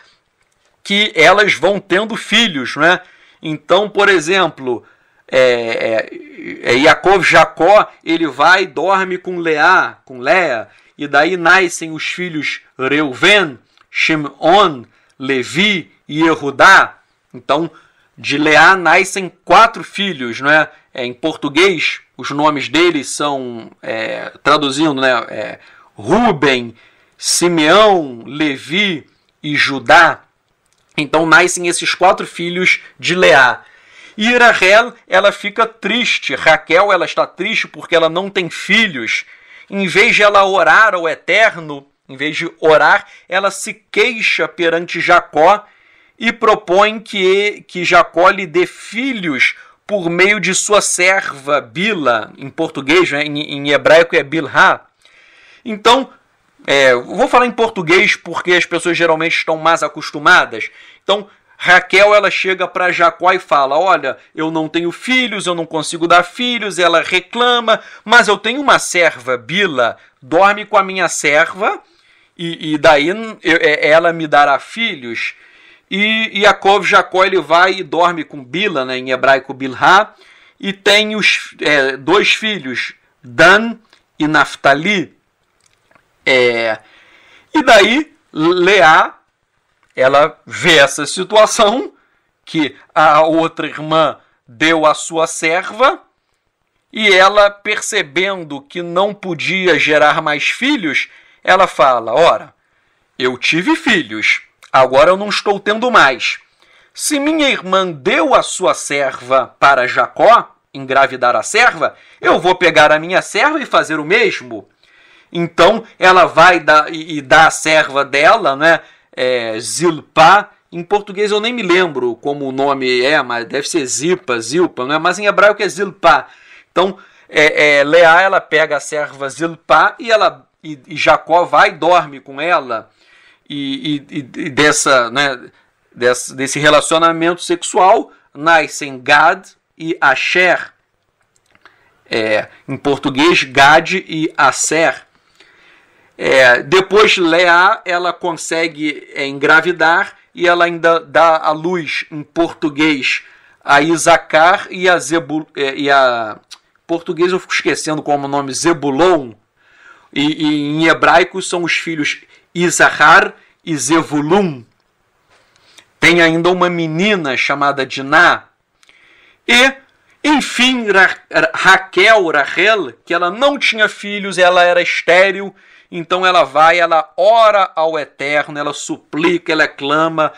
que elas vão tendo filhos, né? Então, por exemplo, Jacó, ele vai e dorme com Leia, e daí nascem os filhos Reuven, Shimon, Levi e Yehudá. Então, de Leá nascem 4 filhos, não é? Em português, os nomes deles são, traduzindo, né? Ruben, Simeão, Levi e Judá. Então, nascem esses 4 filhos de Leá. E Rachel, ela fica triste. Raquel, ela está triste porque ela não tem filhos. Em vez de ela orar ao Eterno, em vez de orar, ela se queixa perante Jacó e propõe que Jacó lhe dê filhos por meio de sua serva Bila, em português, né? Em hebraico é Bilhá. Então, vou falar em português porque as pessoas geralmente estão mais acostumadas. Então, Raquel, ela chega para Jacó e fala, olha, eu não tenho filhos, eu não consigo dar filhos, ela reclama, mas eu tenho uma serva, Bila, dorme com a minha serva, e daí ela me dará filhos. E Jacó, ele vai e dorme com Bila, né, em hebraico Bilhá, e tem os 2 filhos, Dan e Naftali. E daí Leá, ela vê essa situação, que a outra irmã deu a sua serva, e ela, percebendo que não podia gerar mais filhos, ela fala: ora, eu tive filhos, agora eu não estou tendo mais. Se minha irmã deu a sua serva para Jacó, engravidar a serva, eu vou pegar a minha serva e fazer o mesmo. Então ela vai dar a serva dela, né, Zilpá. Em português eu nem me lembro como o nome é, mas deve ser Zilpa, né? Mas em hebraico é Zilpá. Então Leá, ela pega a serva Zilpá e Jacó vai e dorme com ela. E desse relacionamento sexual nascem Gad e Asher. Em português, Gad e Aser. Depois Leá, ela consegue engravidar e ela ainda dá à luz, em português, a Isacar e a português eu fico esquecendo como o nome, Zebulon, e em hebraico são os filhos Isahar e Zevulun. Tem ainda uma menina chamada Diná. E, enfim, Rachel, que ela não tinha filhos, ela era estéril, então ela ora ao Eterno, ela suplica, ela clama.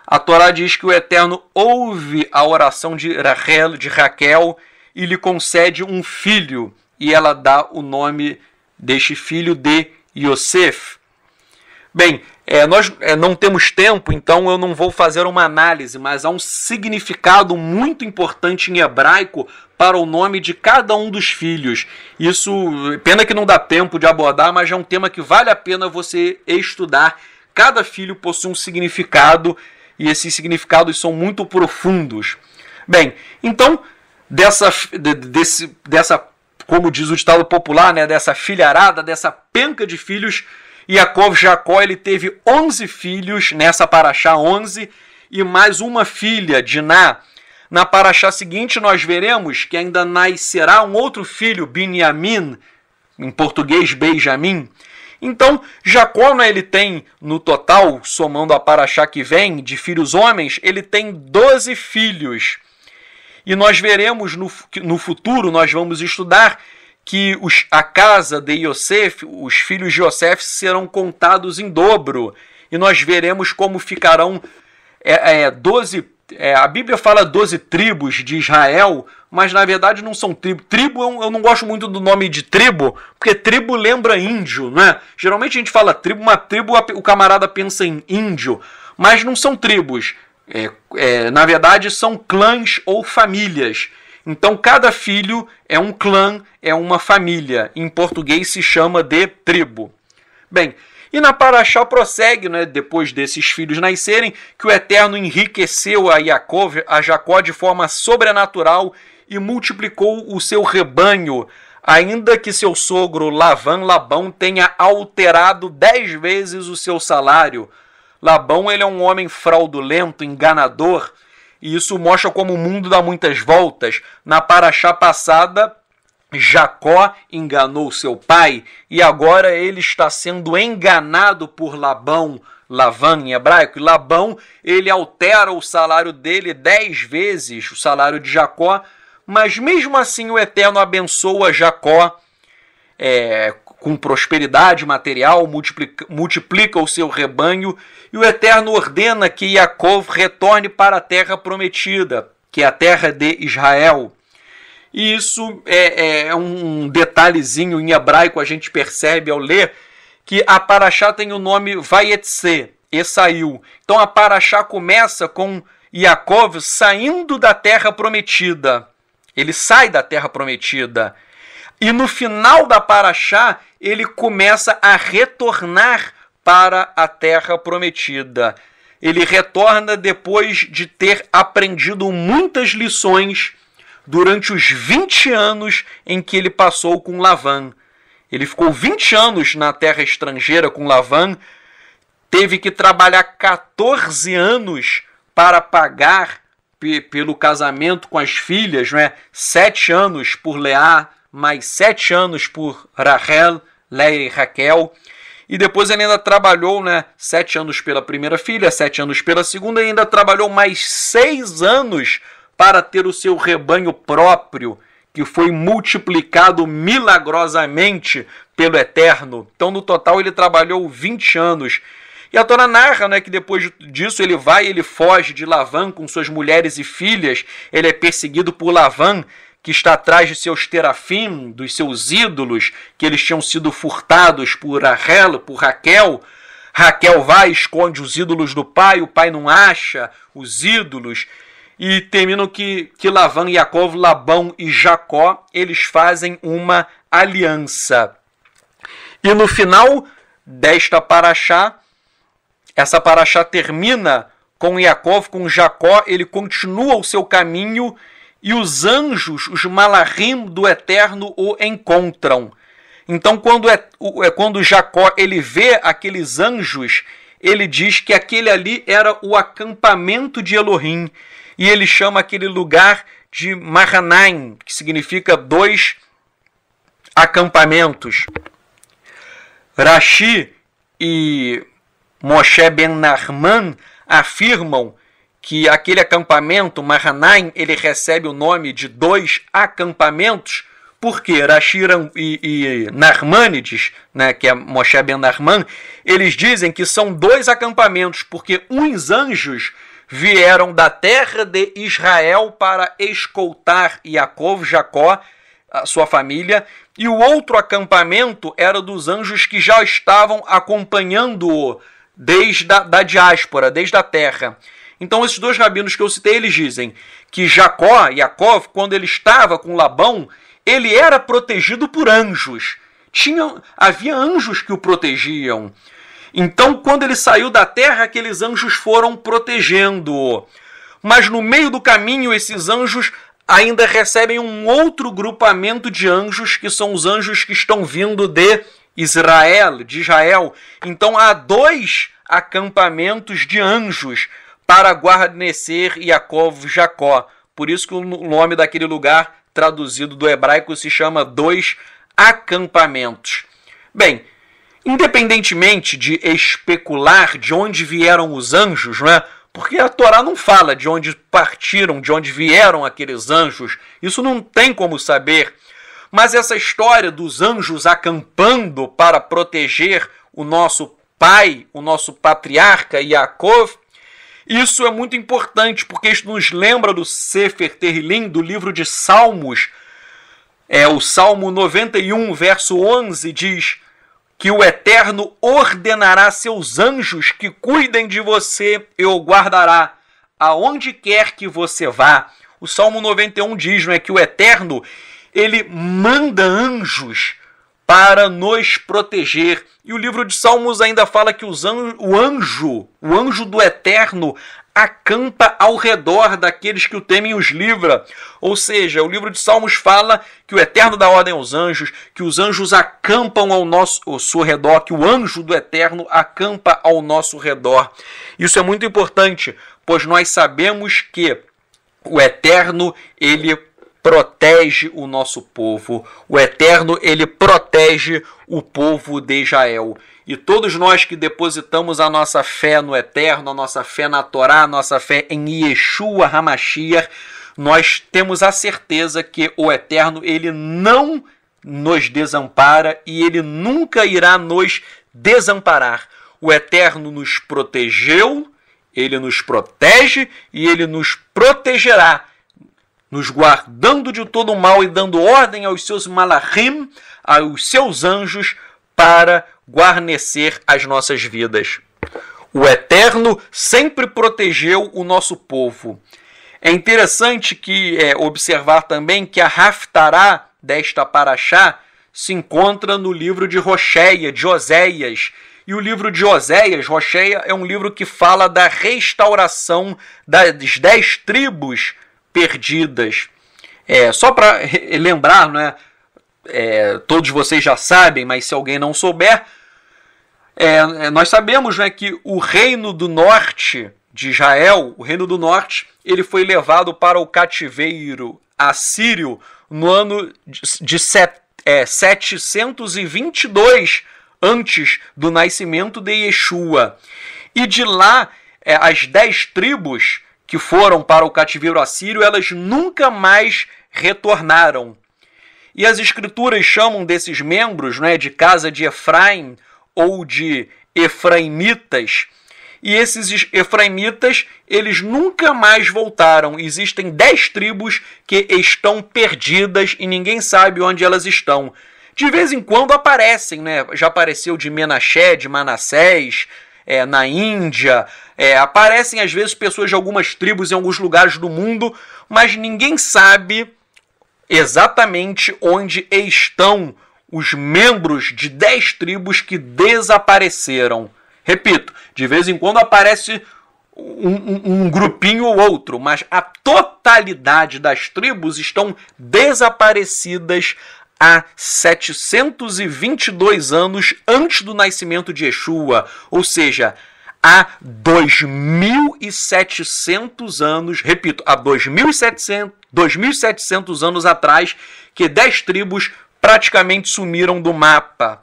A Torá diz que o Eterno ouve a oração de Raquel e lhe concede um filho, e ela dá o nome deste filho de Yosef. Bem, nós não temos tempo, então eu não vou fazer uma análise, mas há um significado muito importante em hebraico para o nome de cada um dos filhos. Isso, pena que não dá tempo de abordar, mas é um tema que vale a pena você estudar. Cada filho possui um significado e esses significados são muito profundos. Bem, então, dessa como diz o ditado popular, né, dessa filharada, dessa penca de filhos, Jacó, ele teve 11 filhos nessa paraxá, 11, e mais uma filha, Diná. Na paraxá seguinte, nós veremos que ainda nascerá um outro filho, Binyamin, em português, Benjamim. Então, Jacó, né, ele tem, no total, somando a paraxá que vem, de filhos homens, ele tem 12 filhos. E nós veremos no futuro, nós vamos estudar que a casa de Yosef, os filhos de Yosef, serão contados em dobro. E nós veremos como ficarão 12. A Bíblia fala 12 tribos de Israel, mas na verdade não são tribos. Tribo, eu não gosto muito do nome de tribo, porque tribo lembra índio, né? Geralmente a gente fala tribo, uma tribo o camarada pensa em índio, mas não são tribos. Na verdade são clãs ou famílias. Então cada filho é um clã, é uma família. Em português se chama de tribo. Bem, e na paraxá prossegue, né, depois desses filhos nascerem, que o Eterno enriqueceu a Jacó de forma sobrenatural e multiplicou o seu rebanho, ainda que seu sogro Labão tenha alterado 10 vezes o seu salário. Labão, ele é um homem fraudulento, enganador, e isso mostra como o mundo dá muitas voltas. Na paraxá passada, Jacó enganou seu pai e agora ele está sendo enganado por Labão em hebraico. E Labão, ele altera o salário dele 10 vezes, o salário de Jacó, mas mesmo assim o Eterno abençoa Jacó com prosperidade material, multiplica o seu rebanho, e o Eterno ordena que Jacó retorne para a terra prometida, que é a terra de Israel. E isso é um detalhezinho em hebraico, a gente percebe ao ler, que a paraxá tem o nome Vayetse, e saiu. Então a paraxá começa com Jacó saindo da terra prometida. Ele sai da terra prometida. E no final da paraxá, ele começa a retornar para a terra prometida. Ele retorna depois de ter aprendido muitas lições durante os 20 anos em que ele passou com Labão. Ele ficou 20 anos na terra estrangeira com Labão, teve que trabalhar 14 anos para pagar pelo casamento com as filhas, né? 7 anos por Leá, mais 7 anos por Rachel, Leia e Raquel. e depois ele ainda trabalhou, né, 7 anos pela primeira filha, 7 anos pela segunda, e ainda trabalhou mais 6 anos para ter o seu rebanho próprio, que foi multiplicado milagrosamente pelo Eterno. Então, no total, ele trabalhou 20 anos. E a Torá narra, né, que depois disso ele foge de Lavã com suas mulheres e filhas. Ele é perseguido por Lavã, que está atrás de seus terafim, dos seus ídolos, que eles tinham sido furtados por Raquel. Raquel vai, esconde os ídolos do pai, o pai não acha os ídolos. E terminam que Lavã, Yaakov, Labão e Jacó, eles fazem uma aliança. E no final desta paraxá, essa paraxá termina com Yaakov, com Jacó, ele continua o seu caminho e os anjos, os malachim do Eterno, o encontram. Então, quando Jacó ele vê aqueles anjos, ele diz que aquele ali era o acampamento de Elohim. E ele chama aquele lugar de Mahanaim, que significa 2 acampamentos. Rashi e Moshe ben Nachman afirmam que aquele acampamento, Mahanaim, ele recebe o nome de 2 acampamentos, porque Rashi e Nachmanides, né, que é Moshe ben Nachman, eles dizem que são 2 acampamentos, porque uns anjos vieram da terra de Israel para escoltar Yaakov, Jacó, a sua família, e o outro acampamento era dos anjos que já estavam acompanhando-o desde da diáspora, desde a terra. Então esses 2 rabinos que eu citei, eles dizem que Jacó, Yaakov, quando ele estava com Labão, ele era protegido por anjos. Havia anjos que o protegiam. Então, quando ele saiu da terra, aqueles anjos foram protegendo-o. Mas no meio do caminho, esses anjos ainda recebem um outro grupamento de anjos, que são os anjos que estão vindo de Israel. Então, há 2 acampamentos de anjos para guarnecer Yaakov, Jacó. Por isso que o nome daquele lugar, traduzido do hebraico, se chama 2 acampamentos. Bem, independentemente de especular de onde vieram os anjos, não é? Porque a Torá não fala de onde partiram, de onde vieram aqueles anjos. Isso não tem como saber. Mas essa história dos anjos acampando para proteger o nosso pai, o nosso patriarca Yaakov, isso é muito importante, porque isso nos lembra do Sefer Terrilim, do livro de Salmos. O Salmo 91, verso 11, diz que o Eterno ordenará seus anjos que cuidem de você e o guardará aonde quer que você vá. O Salmo 91 diz, não é, que o Eterno, ele manda anjos para nos proteger. E o livro de Salmos ainda fala que o anjo do Eterno acampa ao redor daqueles que o temem e os livra. Ou seja, o livro de Salmos fala que o Eterno dá ordem aos anjos, que os anjos acampam ao seu redor, que o anjo do Eterno acampa ao nosso redor. Isso é muito importante, pois nós sabemos que o Eterno, ele protege o nosso povo. O Eterno, ele protege o povo de Israel. E todos nós que depositamos a nossa fé no Eterno, a nossa fé na Torá, a nossa fé em Yeshua HaMashiach, nós temos a certeza que o Eterno, ele não nos desampara e ele nunca irá nos desamparar. O Eterno nos protegeu, ele nos protege e ele nos protegerá, nos guardando de todo o mal e dando ordem aos seus malachim, aos seus anjos, para guarnecer as nossas vidas. O Eterno sempre protegeu o nosso povo. É interessante observar também que a Haftará desta paraxá se encontra no livro de de Oséias. E o livro de Oséias, Rocheia, é um livro que fala da restauração das 10 tribos perdidas. Só para lembrar, não é? Todos vocês já sabem, mas se alguém não souber, nós sabemos, né, que o reino do norte de Israel, o reino do norte, ele foi levado para o cativeiro assírio no ano de 722 antes do nascimento de Yeshua. E de lá, as 10 tribos que foram para o cativeiro assírio, elas nunca mais retornaram. E as escrituras chamam desses membros, né, de casa de Efraim ou de efraimitas. E esses efraimitas, eles nunca mais voltaram. Existem 10 tribos que estão perdidas e ninguém sabe onde elas estão. De vez em quando aparecem, né? Já apareceu de Menaché, de Manassés, na Índia. Aparecem às vezes pessoas de algumas tribos em alguns lugares do mundo, mas ninguém sabe exatamente onde estão os membros de 10 tribos que desapareceram. Repito, de vez em quando aparece um grupinho ou outro, mas a totalidade das tribos estão desaparecidas há 722 anos antes do nascimento de Yeshua, ou seja, há 2.700 anos, repito, há 2.700 anos atrás, que 10 tribos praticamente sumiram do mapa.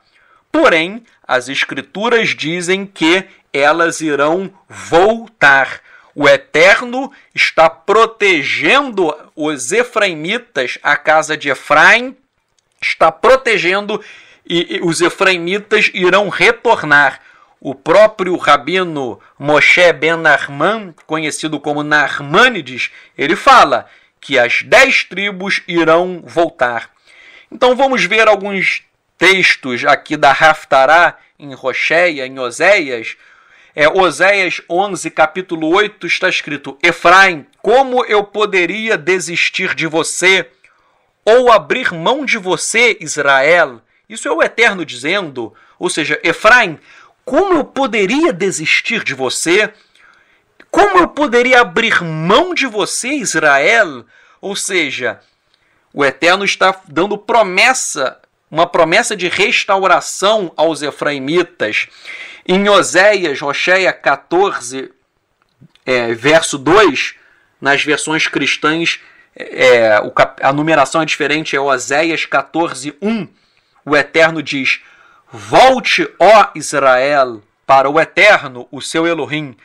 Porém, as escrituras dizem que elas irão voltar. O Eterno está protegendo os efraimitas, a casa de Efraim, está protegendo e os efraimitas irão retornar. O próprio rabino Moshe ben Nachman, conhecido como Nachmanides, ele fala que as 10 tribos irão voltar. Então vamos ver alguns textos aqui da Haftará, em Rocheia, em Oséias. Oséias 11, capítulo 8, está escrito: Efraim, como eu poderia desistir de você, ou abrir mão de você, Israel? Isso é o Eterno dizendo. Ou seja, Efraim, como eu poderia desistir de você? Como eu poderia abrir mão de você, Israel? Ou seja, o Eterno está dando promessa, uma promessa de restauração aos efraimitas. Em Oséias, Rocheia 14, verso 2, nas versões cristãs, a numeração é diferente, é Oséias 14, 1. O Eterno diz: volte, ó Israel, para o Eterno, o seu Elohim,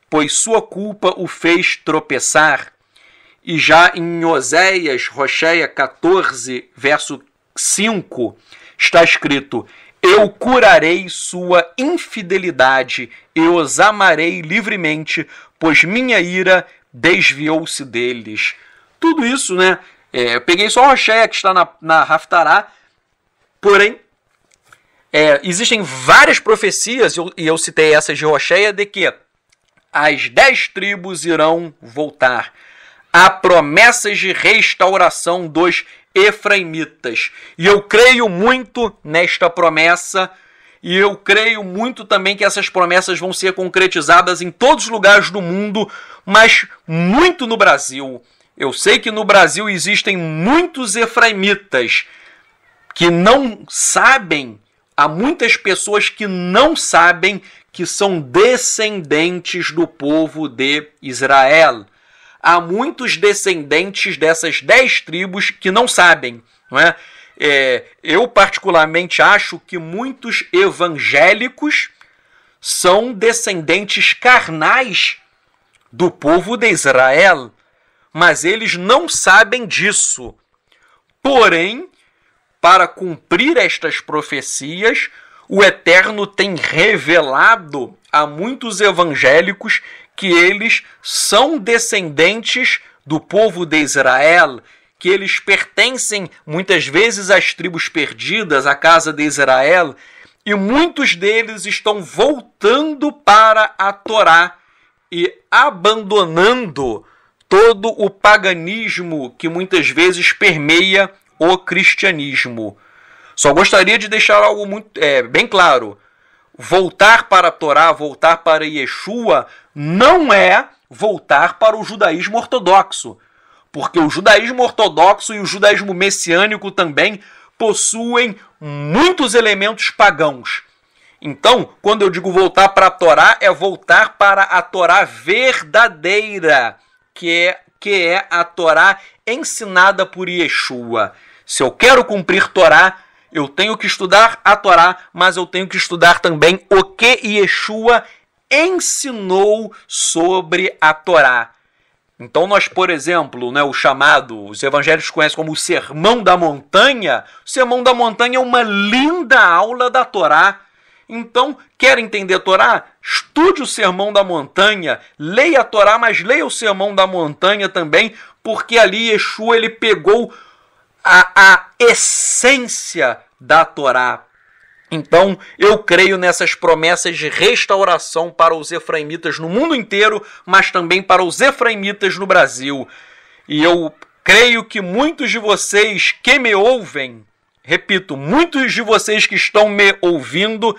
pois sua culpa o fez tropeçar. E já em Oséias, Rocheia 14, verso 5, está escrito: eu curarei sua infidelidade e os amarei livremente, pois minha ira desviou-se deles. Tudo isso, né? Eu peguei só a Rocheia que está na Haftará, porém, existem várias profecias, e eu citei essas de Rocheia, de que as 10 tribos irão voltar. Há promessas de restauração dos efraimitas. E eu creio muito nesta promessa, e eu creio muito também que essas promessas vão ser concretizadas em todos os lugares do mundo, mas muito no Brasil. Eu sei que no Brasil existem muitos efraimitas que não sabem, há muitas pessoas que não sabem que são descendentes do povo de Israel. Há muitos descendentes dessas 10 tribos que não sabem, não é? Eu particularmente acho que muitos evangélicos são descendentes carnais do povo de Israel, mas eles não sabem disso. Porém, para cumprir estas profecias, o Eterno tem revelado a muitos evangélicos que eles são descendentes do povo de Israel, que eles pertencem muitas vezes às tribos perdidas, à casa de Israel, e muitos deles estão voltando para a Torá e abandonando todo o paganismo que muitas vezes permeia o cristianismo. Só gostaria de deixar algo muito bem claro. Voltar para a Torá, voltar para Yeshua, não é voltar para o judaísmo ortodoxo. Porque o judaísmo ortodoxo e o judaísmo messiânico também possuem muitos elementos pagãos. Então, quando eu digo voltar para a Torá, é voltar para a Torá verdadeira, que é a Torá ensinada por Yeshua. Se eu quero cumprir Torá, Eu tenho que estudar a Torá, mas eu tenho que estudar também o que Yeshua ensinou sobre a Torá. Então nós, por exemplo, os evangélicos conhecem como o Sermão da Montanha. O Sermão da Montanha é uma linda aula da Torá. Então, quer entender a Torá? Estude o Sermão da Montanha, leia a Torá, mas leia o Sermão da Montanha também, porque ali Yeshua ele pegou a essência da Torá. Então, eu creio nessas promessas de restauração para os efraimitas no mundo inteiro, mas também para os efraimitas no Brasil. E eu creio que muitos de vocês que me ouvem, repito, muitos de vocês que estão me ouvindo,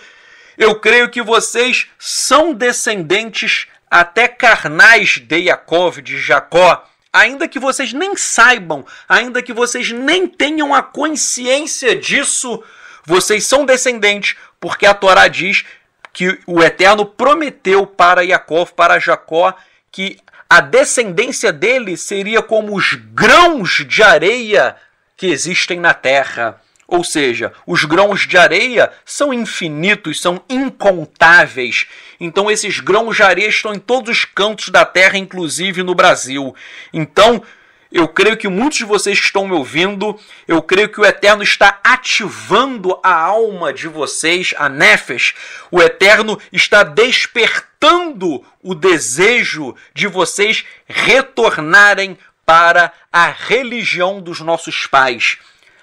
eu creio que vocês são descendentes até carnais de Yaakov, de Jacó, ainda que vocês nem saibam, ainda que vocês nem tenham a consciência disso, vocês são descendentes, porque a Torá diz que o Eterno prometeu para Yaakov, para Jacó, que a descendência dele seria como os grãos de areia que existem na terra. Ou seja, os grãos de areia são infinitos, são incontáveis. Então esses grãos de areia estão em todos os cantos da terra, inclusive no Brasil. Então, eu creio que muitos de vocês que estão me ouvindo, eu creio que o Eterno está ativando a alma de vocês, a Nefesh. O Eterno está despertando o desejo de vocês retornarem para a religião dos nossos pais.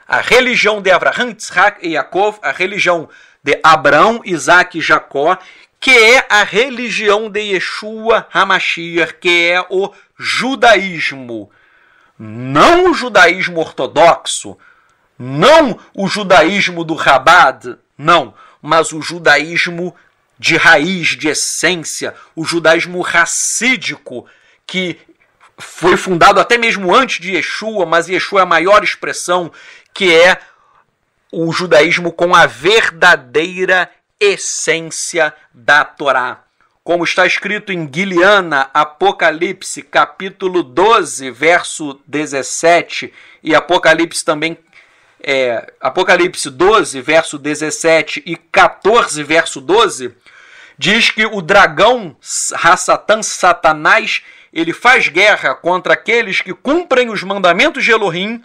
A religião de Abraham, Yitzhak e Yaakov, a religião de Abraão, Isaac e Jacó, que é a religião de Yeshua HaMashiach, que é o judaísmo. Não o judaísmo ortodoxo, não o judaísmo do Chabad, não, mas o judaísmo de raiz, de essência, o judaísmo racídico, que foi fundado até mesmo antes de Yeshua, mas Yeshua é a maior expressão, que é o judaísmo com a verdadeira essência da Torá. Como está escrito em Guiliana, Apocalipse, capítulo 12, verso 17, e Apocalipse também, Apocalipse 12, verso 17 e 14, verso 12, diz que o dragão, Hassatan, Satanás, ele faz guerra contra aqueles que cumprem os mandamentos de Elohim,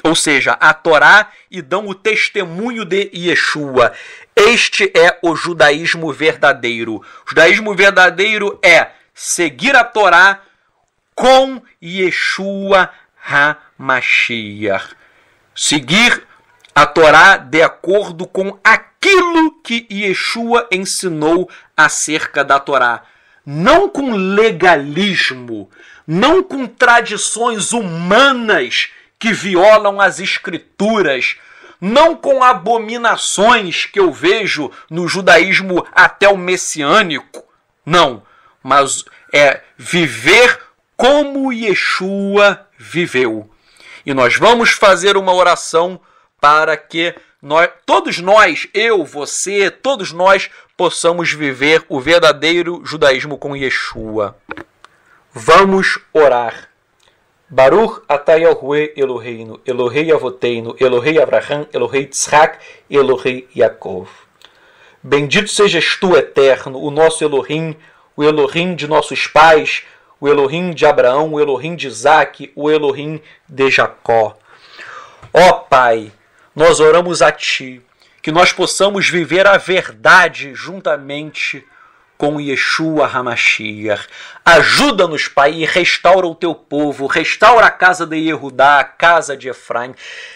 ou seja, a Torá, e dão o testemunho de Yeshua. Este é o judaísmo verdadeiro. O judaísmo verdadeiro é seguir a Torá com Yeshua HaMashiach. Seguir a Torá de acordo com aquilo que Yeshua ensinou acerca da Torá. Não com legalismo, não com tradições humanas que violam as escrituras, não com abominações que eu vejo no judaísmo até o messiânico, não, mas é viver como Yeshua viveu. E nós vamos fazer uma oração para que todos nós, eu, você, todos nós, possamos viver o verdadeiro judaísmo com Yeshua. Vamos orar. Baruch atah Yahuwah Eloheinu, Elohei Avoteinu, Elohei Abraham, Elohei Yitzhak, Elohei Yaakov. Bendito sejas tu, Eterno, o nosso Elohim, o Elohim de nossos pais, o Elohim de Abraão, o Elohim de Isaac, o Elohim de Jacó. Ó Pai, nós oramos a Ti, que nós possamos viver a verdade juntamente com Yeshua HaMashiach. Ajuda-nos, Pai, e restaura o Teu povo, restaura a casa de Yehudá, a casa de Efraim,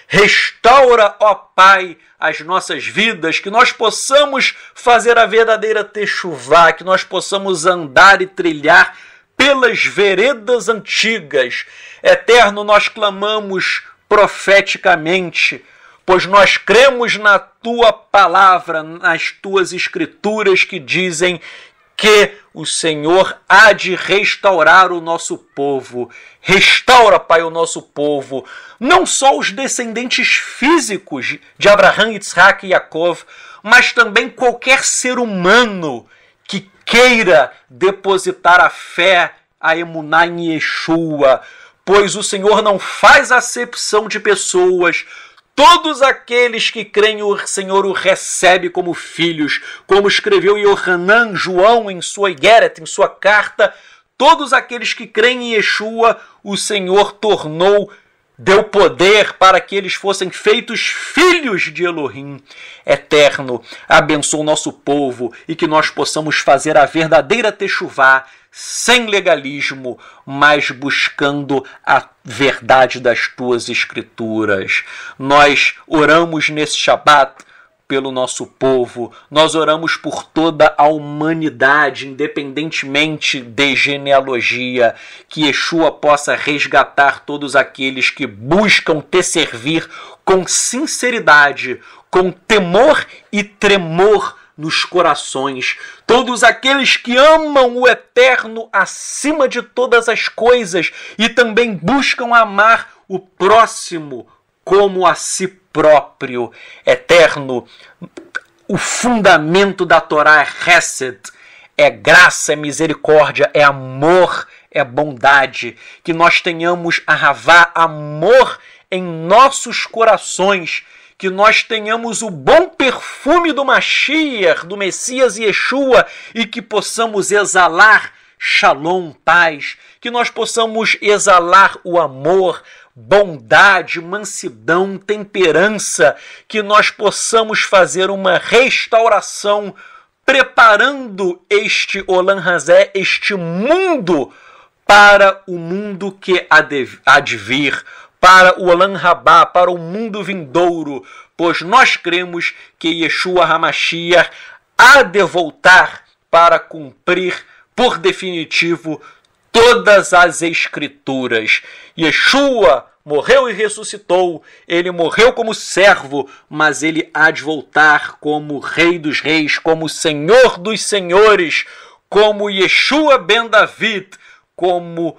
restaura, ó Pai, as nossas vidas, que nós possamos fazer a verdadeira techuvá, que nós possamos andar e trilhar pelas veredas antigas. Eterno, nós clamamos profeticamente, pois nós cremos na Tua palavra, nas Tuas escrituras que dizem que o Senhor há de restaurar o nosso povo. Restaura, Pai, o nosso povo, não só os descendentes físicos de Abraham, Yitzhak e Yaakov, mas também qualquer ser humano que queira depositar a fé, a emuná em Yeshua, pois o Senhor não faz acepção de pessoas. Todos aqueles que creem, o Senhor o recebe como filhos, como escreveu Yohanan, João, em sua Igeret, em sua carta. Todos aqueles que creem em Yeshua, o Senhor deu poder para que eles fossem feitos filhos de Elohim eterno. Abençoa o nosso povo e que nós possamos fazer a verdadeira techuvá, sem legalismo, mas buscando a verdade das tuas escrituras. Nós oramos nesse Shabat pelo nosso povo, nós oramos por toda a humanidade, independentemente de genealogia, que Yeshua possa resgatar todos aqueles que buscam te servir com sinceridade, com temor e tremor nos corações, todos aqueles que amam o Eterno acima de todas as coisas e também buscam amar o próximo como a si próprio. Eterno, o fundamento da Torá é Hesed, é graça, é misericórdia, é amor, é bondade. Que nós tenhamos Ahavá, amor em nossos corações, que nós tenhamos o bom perfume do Mashiach, do Messias Yeshua, e que possamos exalar Shalom, paz, que nós possamos exalar o amor, bondade, mansidão, temperança, que nós possamos fazer uma restauração, preparando este Olam Hazé, este mundo, para o mundo que há de vir, para o Olam Rabá, para o mundo vindouro, pois nós cremos que Yeshua HaMashiach há de voltar para cumprir por definitivo todas as escrituras. Yeshua morreu e ressuscitou, ele morreu como servo, mas ele há de voltar como Rei dos Reis, como Senhor dos Senhores, como Yeshua ben David, como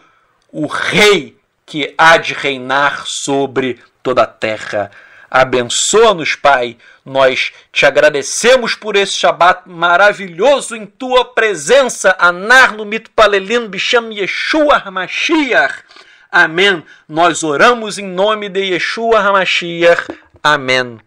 o Rei que há de reinar sobre toda a terra. Abençoa-nos, Pai. Nós te agradecemos por esse Shabat maravilhoso em tua presença. Anarno mitpalelim bisham Yeshua HaMashiach. Amém. Nós oramos em nome de Yeshua HaMashiach. Amém.